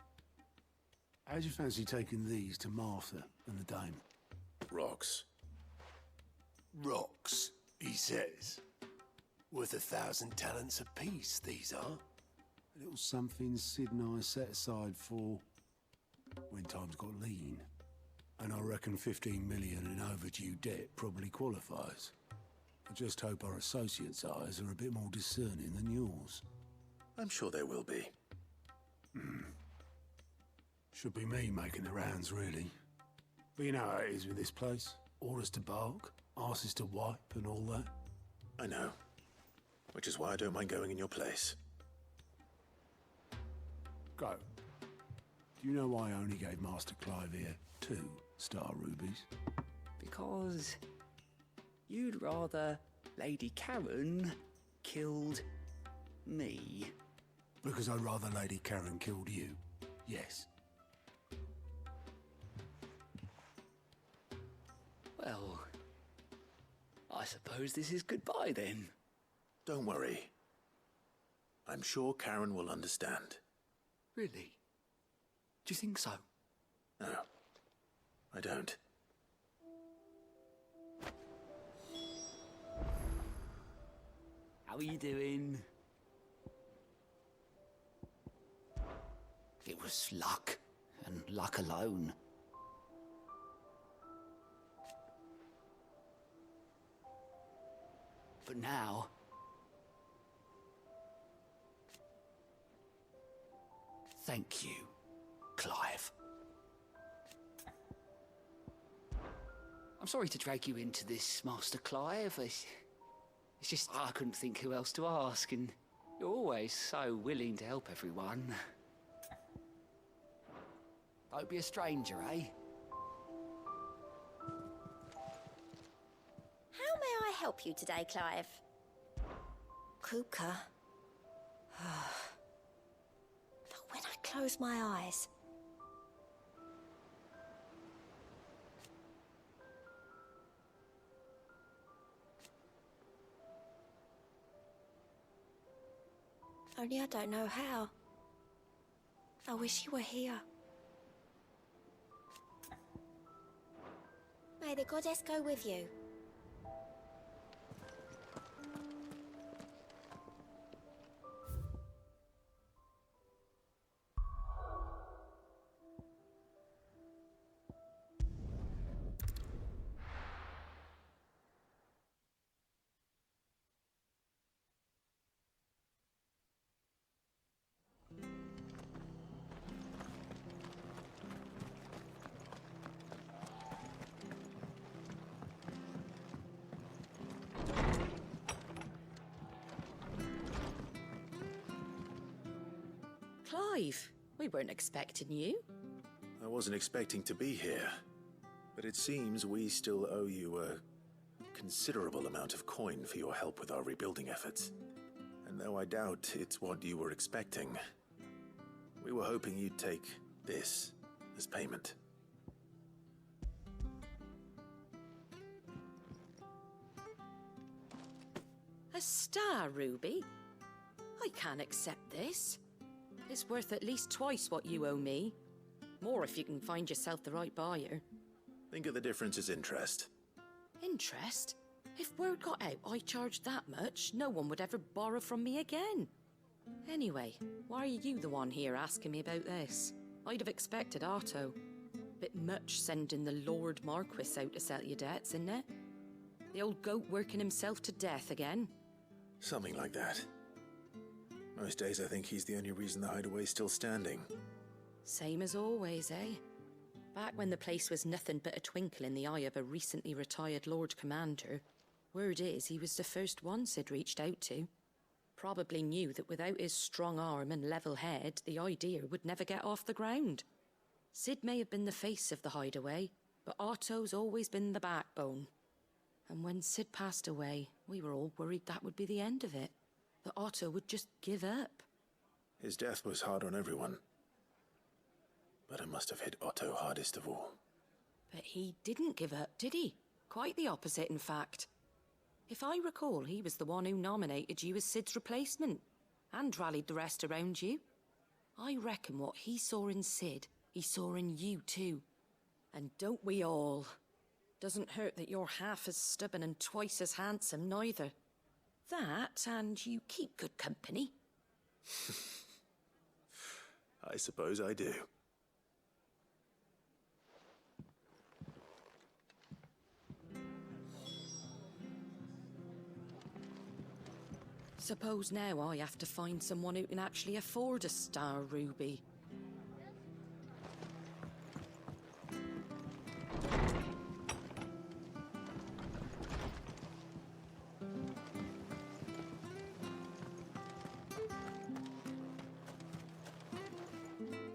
How'd you fancy taking these to Martha and the dame? Rocks. Rocks, he says. Worth 1,000 talents apiece, these are. A little something Sid and I set aside for when times got lean. And I reckon 15 million in overdue debt probably qualifies. I just hope our associates' eyes are a bit more discerning than yours. I'm sure there will be. Should be me making the rounds, really. But you know how it is with this place. Orders to bark, arses to wipe, and all that. I know. Which is why I don't mind going in your place. Go. Do you know why I only gave Master Clive here 2 star rubies? Because you'd rather Lady Karen killed me. Because I'd rather Lady Karen killed you. Yes. Well, I suppose this is goodbye then. Don't worry. I'm sure Karen will understand. Really? Do you think so? No, I don't. How are you doing? It was luck, and luck alone. But now, thank you, Clive. I'm sorry to drag you into this, Master Clive. It's just I couldn't think who else to ask, and you're always so willing to help everyone. Don't be a stranger, eh? How may I help you today, Clive? Kupka. But when I close my eyes... Only I don't know how. I wish you were here. May the goddess go with you. Clive, we weren't expecting you. I wasn't expecting to be here, but it seems we still owe you a considerable amount of coin for your help with our rebuilding efforts. And though I doubt it's what you were expecting, we were hoping you'd take this as payment. A star ruby? I can't accept this. It's worth at least twice what you owe me. More if you can find yourself the right buyer. Think of the difference as interest. Interest? If word got out I charged that much, no one would ever borrow from me again. Anyway, why are you the one here asking me about this? I'd have expected Otto. Bit much sending the Lord Marquis out to settle your debts, isn't it? The old goat working himself to death again? Something like that. Most days I think he's the only reason the hideaway's still standing. Same as always, eh? Back when the place was nothing but a twinkle in the eye of a recently retired Lord Commander, word is he was the first one Sid reached out to. Probably knew that without his strong arm and level head, the idea would never get off the ground. Sid may have been the face of the hideaway, but Otto's always been the backbone. And when Sid passed away, we were all worried that would be the end of it. That Otto would just give up. His death was hard on everyone. But it must have hit Otto hardest of all. But he didn't give up, did he? Quite the opposite, in fact. If I recall, he was the one who nominated you as Sid's replacement, and rallied the rest around you. I reckon what he saw in Sid, he saw in you too. And don't we all? Doesn't hurt that you're half as stubborn and twice as handsome, neither. That, and you keep good company. I suppose I do. Suppose now I have to find someone who can actually afford a star ruby.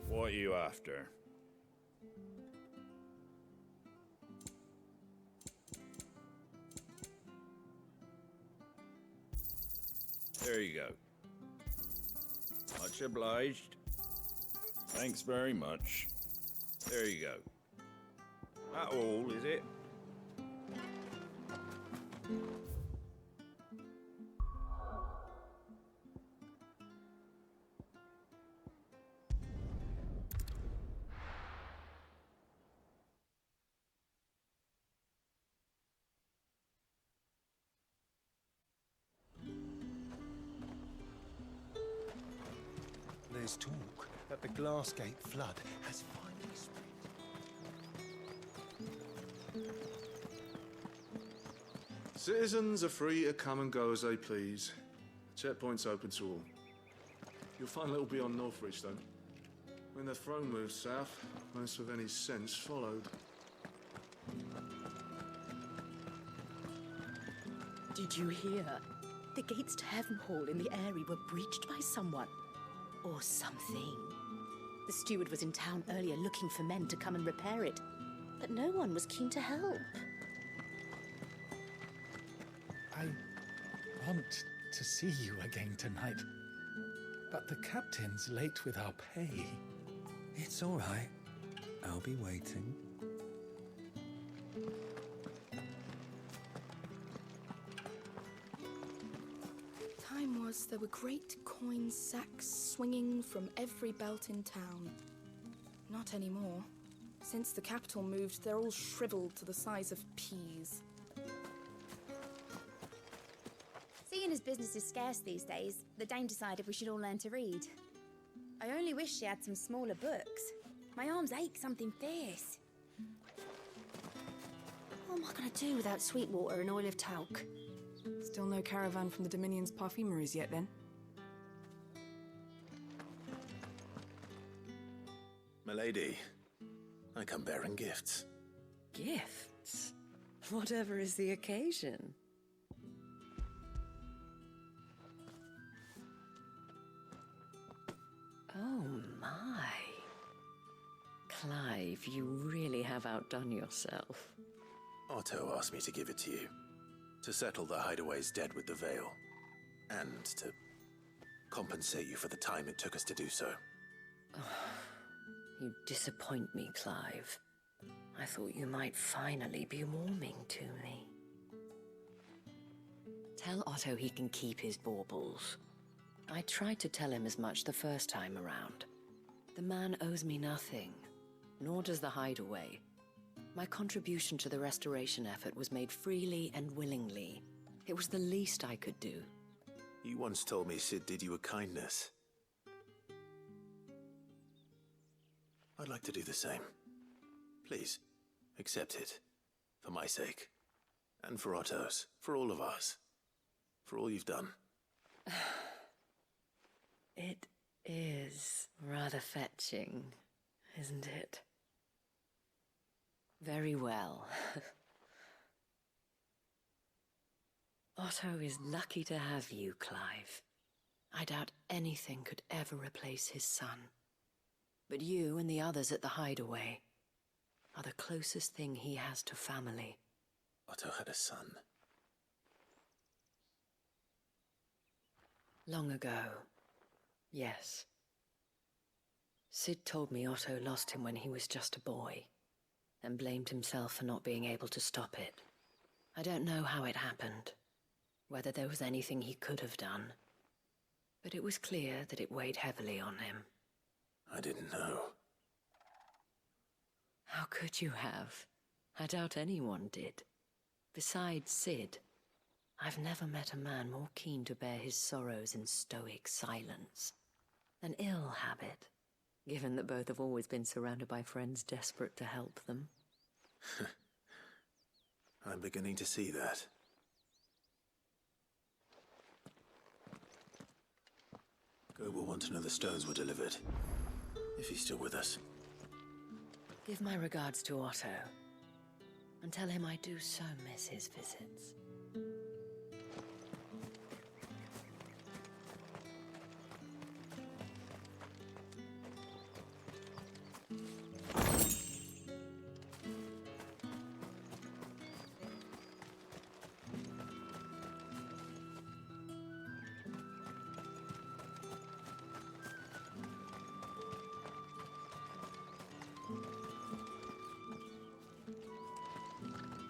What are you after? There you go. Much obliged. Thanks very much. There you go. That all, is it? There's talk that the Glassgate flood has finally spread. Citizens are free to come and go as they please. Checkpoint's open to all. You'll find a little beyond Northridge, though. When the throne moved south, most with any sense followed. Did you hear? The gates to Heavenhall in the area were breached by someone. Or something. The steward was in town earlier looking for men to come and repair it, but no one was keen to help. I want to see you again tonight, but the captain's late with our pay. It's all right. I'll be waiting. Time was there were great coin sacks swinging from every belt in town. Not anymore. Since the capital moved, they're all shriveled to the size of peas. Seeing as business is scarce these days, the Dame decided we should all learn to read. I only wish she had some smaller books. My arms ache something fierce. What am I going to do without Sweetwater and Oil of Talc? Still no caravan from the Dominion's parfumeries yet, then? Milady, I come bearing gifts. Gifts? Whatever is the occasion. Oh my. Clive, you really have outdone yourself. Otto asked me to give it to you. To settle the Hideaway's debt with the Veil. And to compensate you for the time it took us to do so. You disappoint me, Clive. I thought you might finally be warming to me. Tell Otto he can keep his baubles. I tried to tell him as much the first time around. The man owes me nothing, nor does the Hideaway. My contribution to the restoration effort was made freely and willingly. It was the least I could do. You once told me Sid did you a kindness. I'd like to do the same. Please, accept it. For my sake. And for Otto's. For all of us. For all you've done. It is rather fetching, isn't it? Very well. Otto is lucky to have you, Clive. I doubt anything could ever replace his son. But you and the others at the Hideaway are the closest thing he has to family. Otto had a son. Long ago, yes. Sid told me Otto lost him when he was just a boy, and blamed himself for not being able to stop it. I don't know how it happened, whether there was anything he could have done, but it was clear that it weighed heavily on him. I didn't know. How could you have? I doubt anyone did. Besides Sid, I've never met a man more keen to bear his sorrows in stoic silence. An ill habit, given that both have always been surrounded by friends desperate to help them. I'm beginning to see that. Go will want to know the stones were delivered, if he's still with us. Give my regards to Otto, and tell him I do so miss his visits.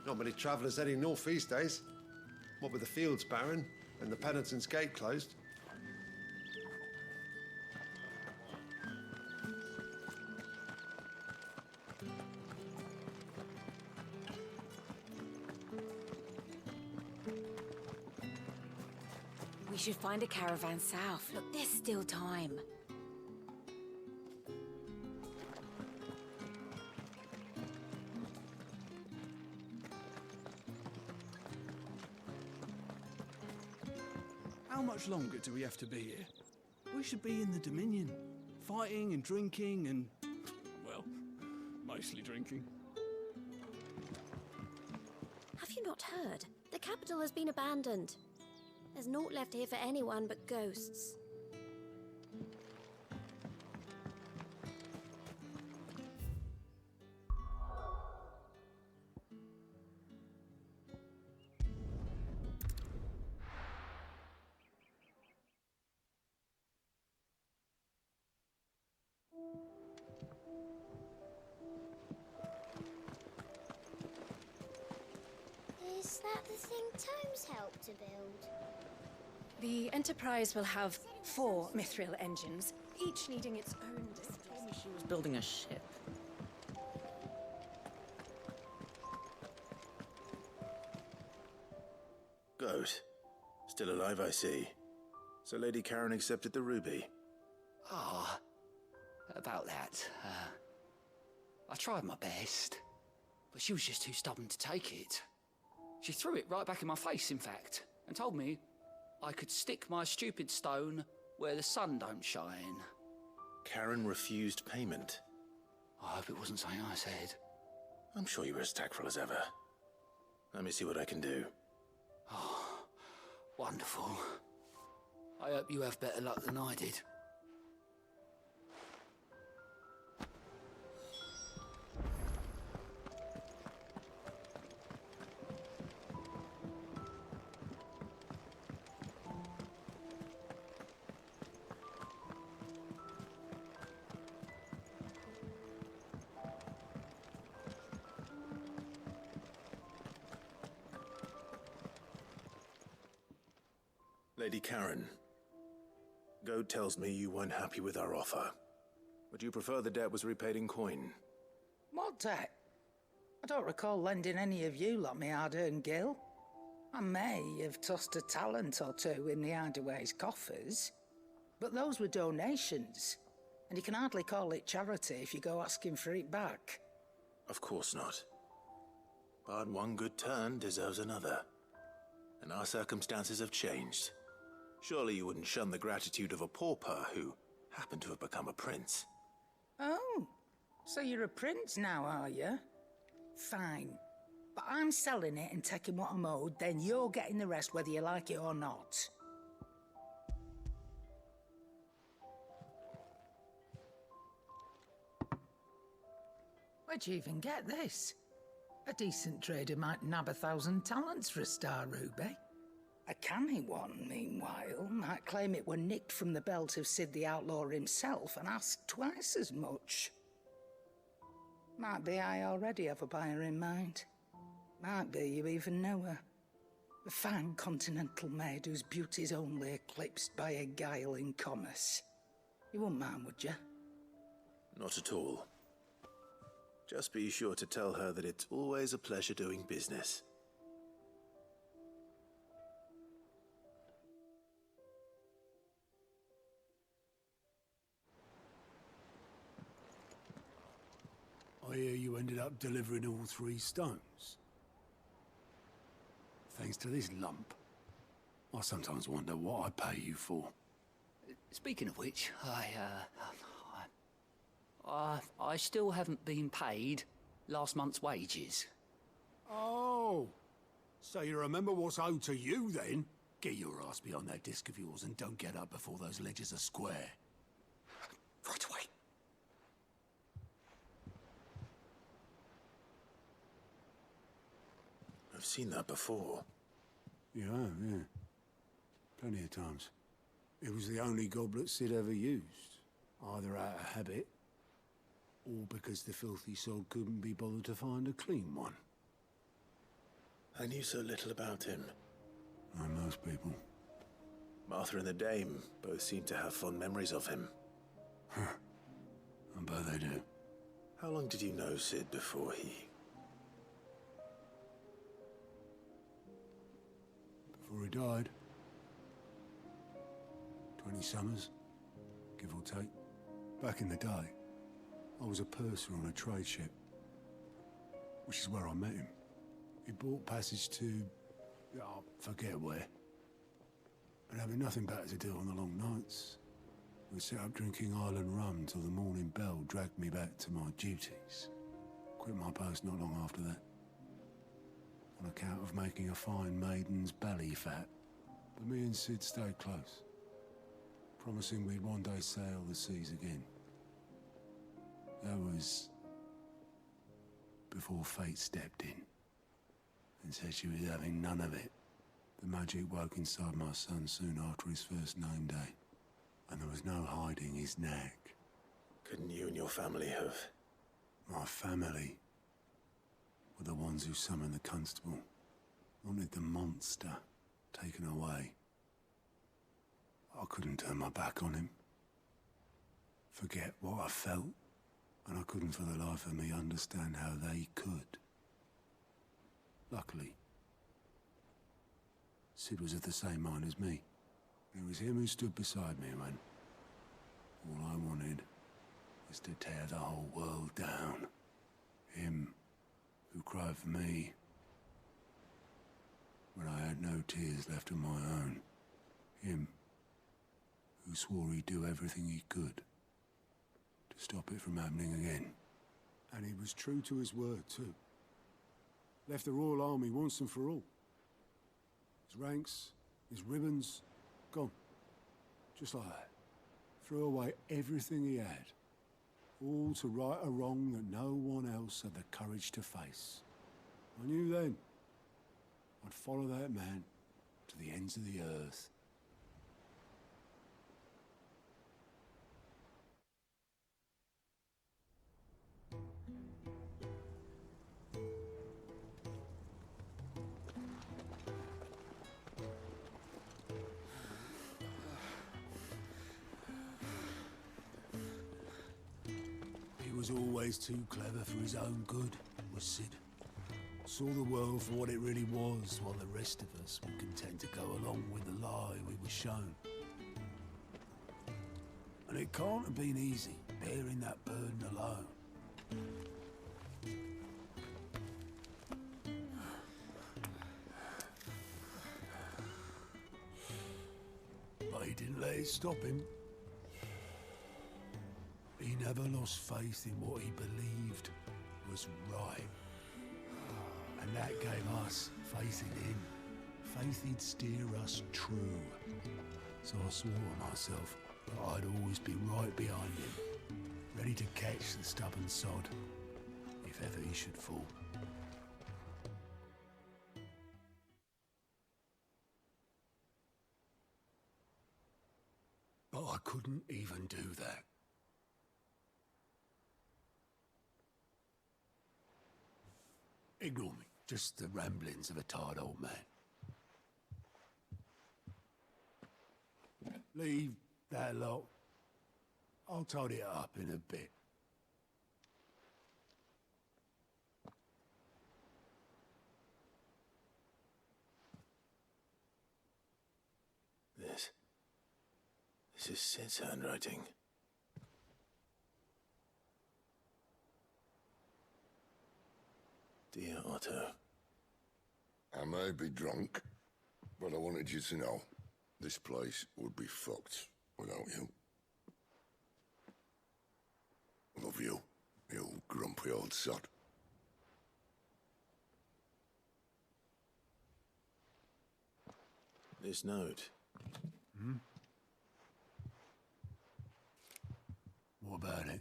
Not many travellers heading north these days. What with the fields barren and the Penitent's Gate closed. We should find a caravan south. Look, there's still time. How much longer do we have to be here? We should be in the Dominion, fighting and drinking and, well, mostly drinking. Have you not heard? The capital has been abandoned. There's naught left here for anyone but ghosts. Is that the thing Tomes helped to build? The Enterprise will have 4 Mithril engines, each needing its own discipline. She was building a ship. Goat. Still alive, I see. So Lady Karen accepted the ruby. Ah, about that. I tried my best, but she was just too stubborn to take it. She threw it right back in my face, in fact, and told me I could stick my stupid stone where the sun don't shine. Karen refused payment. I hope it wasn't something I said. I'm sure you were as tactful as ever. Let me see what I can do. Oh, wonderful. I hope you have better luck than I did. Lady Karen, Goad tells me you weren't happy with our offer. Would you prefer the debt was repaid in coin? What debt? I don't recall lending any of you lot me hard-earned gil. I may have tossed a talent or two in the Hideaway's coffers, but those were donations, and you can hardly call it charity if you go asking for it back. Of course not. But one good turn deserves another. And our circumstances have changed. Surely you wouldn't shun the gratitude of a pauper who happened to have become a prince. Oh, so you're a prince now, are you? Fine. But I'm selling it and taking what I'm owed, then you're getting the rest whether you like it or not. Where'd you even get this? A decent trader might nab 1,000 talents for a star ruby. A canny one, meanwhile, might claim it were nicked from the belt of Sid the Outlaw himself and ask twice as much. Might be I already have a buyer in mind. Might be you even know her. A fine continental maid whose beauty's only eclipsed by a guile in commerce. You wouldn't mind, would you? Not at all. Just be sure to tell her that it's always a pleasure doing business. I hear you ended up delivering all 3 stones. Thanks to this lump. I sometimes wonder what I pay you for. Speaking of which, I still haven't been paid last month's wages. Oh, so you remember what's owed to you then? Get your ass behind that disc of yours and don't get up before those ledgers are square. Right away. I've seen that before. You have, yeah. Plenty of times. It was the only goblet Sid ever used. Either out of habit, or because the filthy sod couldn't be bothered to find a clean one. I knew so little about him. Like most people. Martha and the Dame both seem to have fond memories of him. I bet they do. How long did you know Sid before he... Before he died. 20 summers, give or take. Back in the day, I was a purser on a trade ship. Which is where I met him. He bought passage to... I forget where. But having nothing better to do on the long nights, we set up drinking island rum till the morning bell dragged me back to my duties. Quit my post not long after that. On account of making a fine maiden's belly fat. But me and Sid stayed close. Promising we'd one day sail the seas again. That was... before fate stepped in. And said she was having none of it. The magic woke inside my son soon after his first name day. And there was no hiding his knack. Couldn't you and your family have... My family were the ones who summoned the constable. Wanted the monster taken away. I couldn't turn my back on him. Forget what I felt. And I couldn't for the life of me understand how they could. Luckily, Sid was of the same mind as me. It was him who stood beside me when all I wanted was to tear the whole world down. Him who cried for me when I had no tears left of my own. Him who swore he'd do everything he could to stop it from happening again. And he was true to his word, too. Left the Royal Army once and for all. His ranks, his ribbons, gone. Just like that. Threw away everything he had. All to right a wrong that no one else had the courage to face. I knew then I'd follow that man to the ends of the earth. He was always too clever for his own good, was Sid. Saw the world for what it really was, while the rest of us were content to go along with the lie we were shown. And it can't have been easy, bearing that burden alone. But he didn't let it stop him. He never lost faith in what he believed was right. And that gave us faith in him. Faith he'd steer us true. So I swore to myself that I'd always be right behind him, ready to catch the stubborn sod, if ever he should fall. But I couldn't even do that. Ignore me. Just the ramblings of a tired old man. Leave that lot. I'll tidy it up in a bit. This is Sid's handwriting. Dear Otto. I may be drunk, but I wanted you to know this place would be fucked without you. Love you, you grumpy old sod. This note. Hmm? What about it?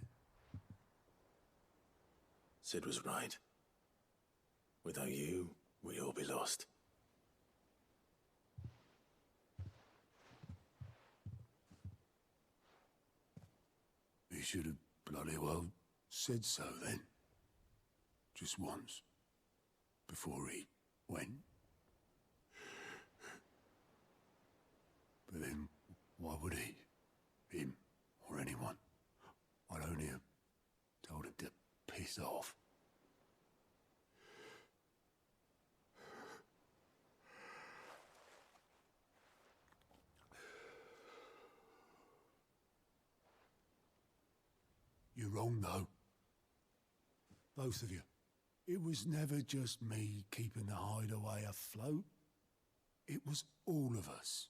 Sid was right. Without you, we'd all be lost. He should have bloody well said so then. Just once. Before he went. But then, why would he? Him, or anyone? I'd only have told him to piss off. You're wrong, though. Both of you. It was never just me keeping the hideaway afloat. It was all of us.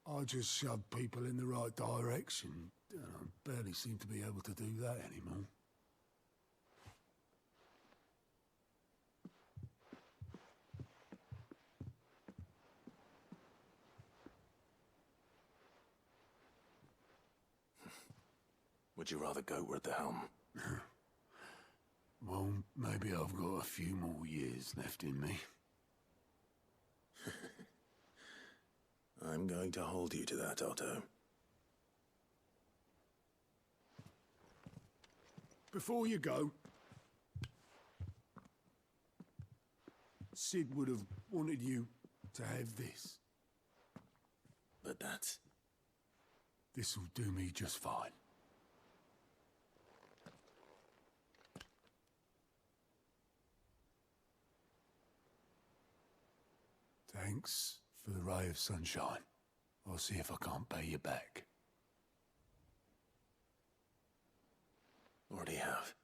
I just shoved people in the right direction, and I barely seem to be able to do that anymore. Would you rather Goat were at the helm? Well, maybe I've got a few more years left in me. I'm going to hold you to that, Otto. Before you go, Sid would have wanted you to have this. But that's... This'll do me just fine. Thanks for the ray of sunshine. I'll see if I can't pay you back. Already have.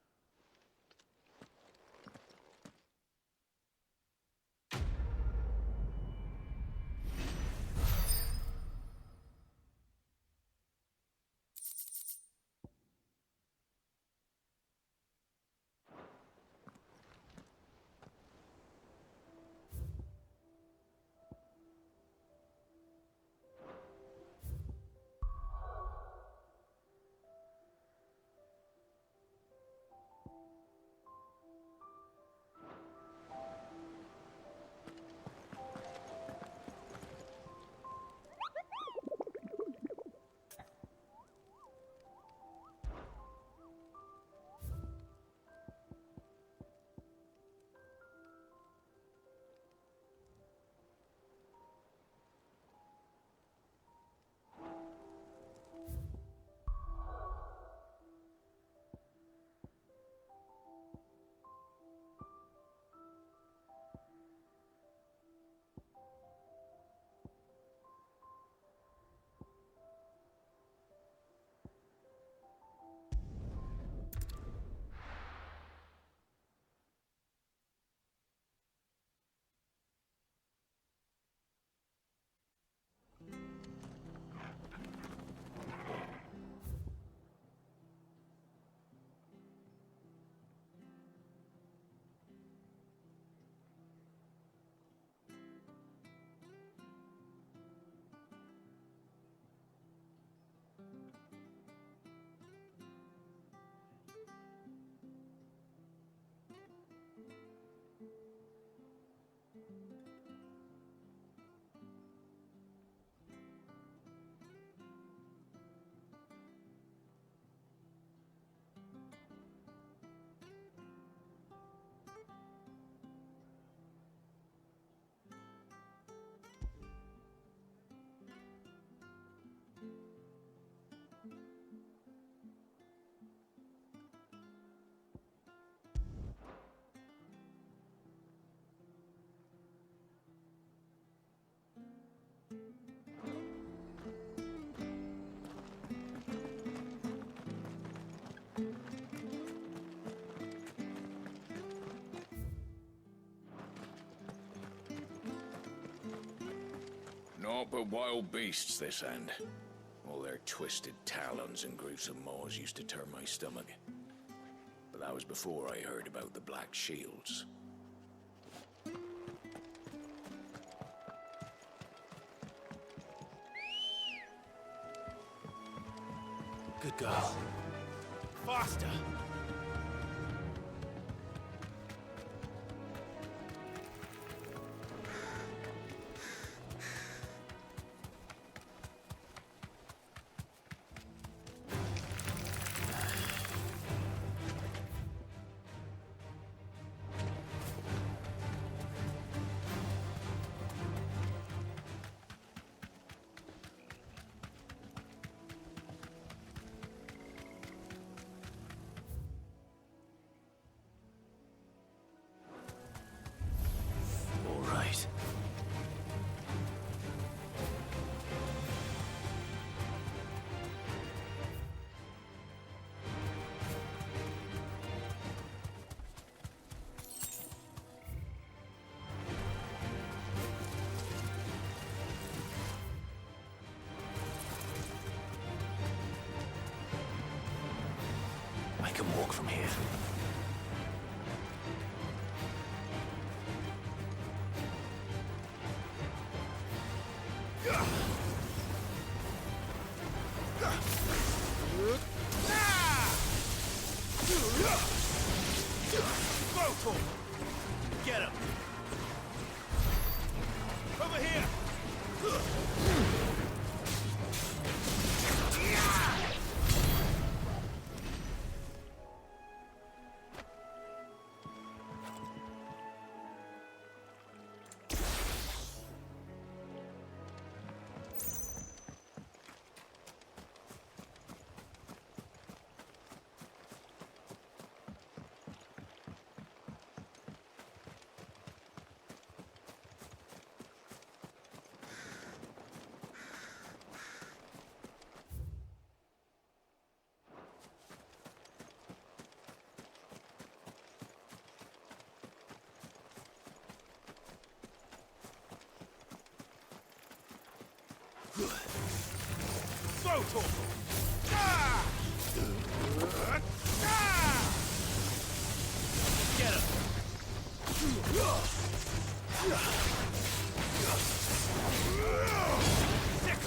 Naught but wild beasts this end. All their twisted talons and gruesome maws used to turn my stomach. But that was before I heard about the Black Shields. Good girl. Faster! All right. I can walk from here. Vocal! Get him! Over here! Vocal! Ah! Ah! Get him! Sick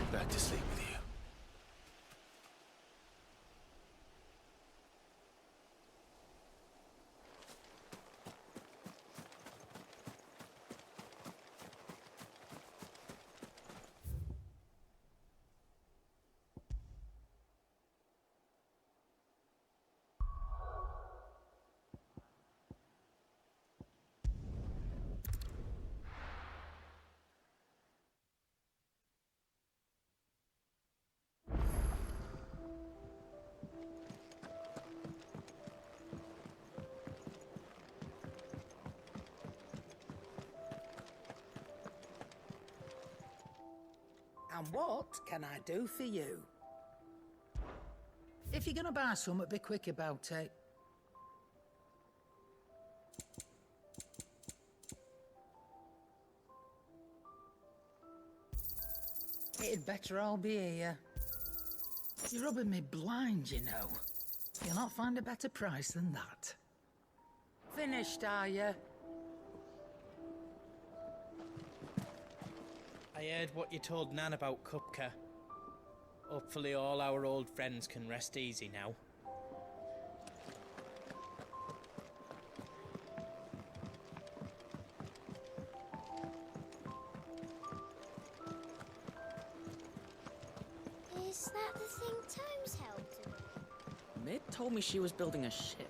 Back to sleep with you. And what can I do for you? If you're gonna buy something, be quick about it. It'd better all be here. You're rubbing me blind, you know. You'll not find a better price than that. Finished, are you? I heard what you told Nan about Kupka. Hopefully all our old friends can rest easy now. Is that the thing Tomes helped him with? Mid told me she was building a ship.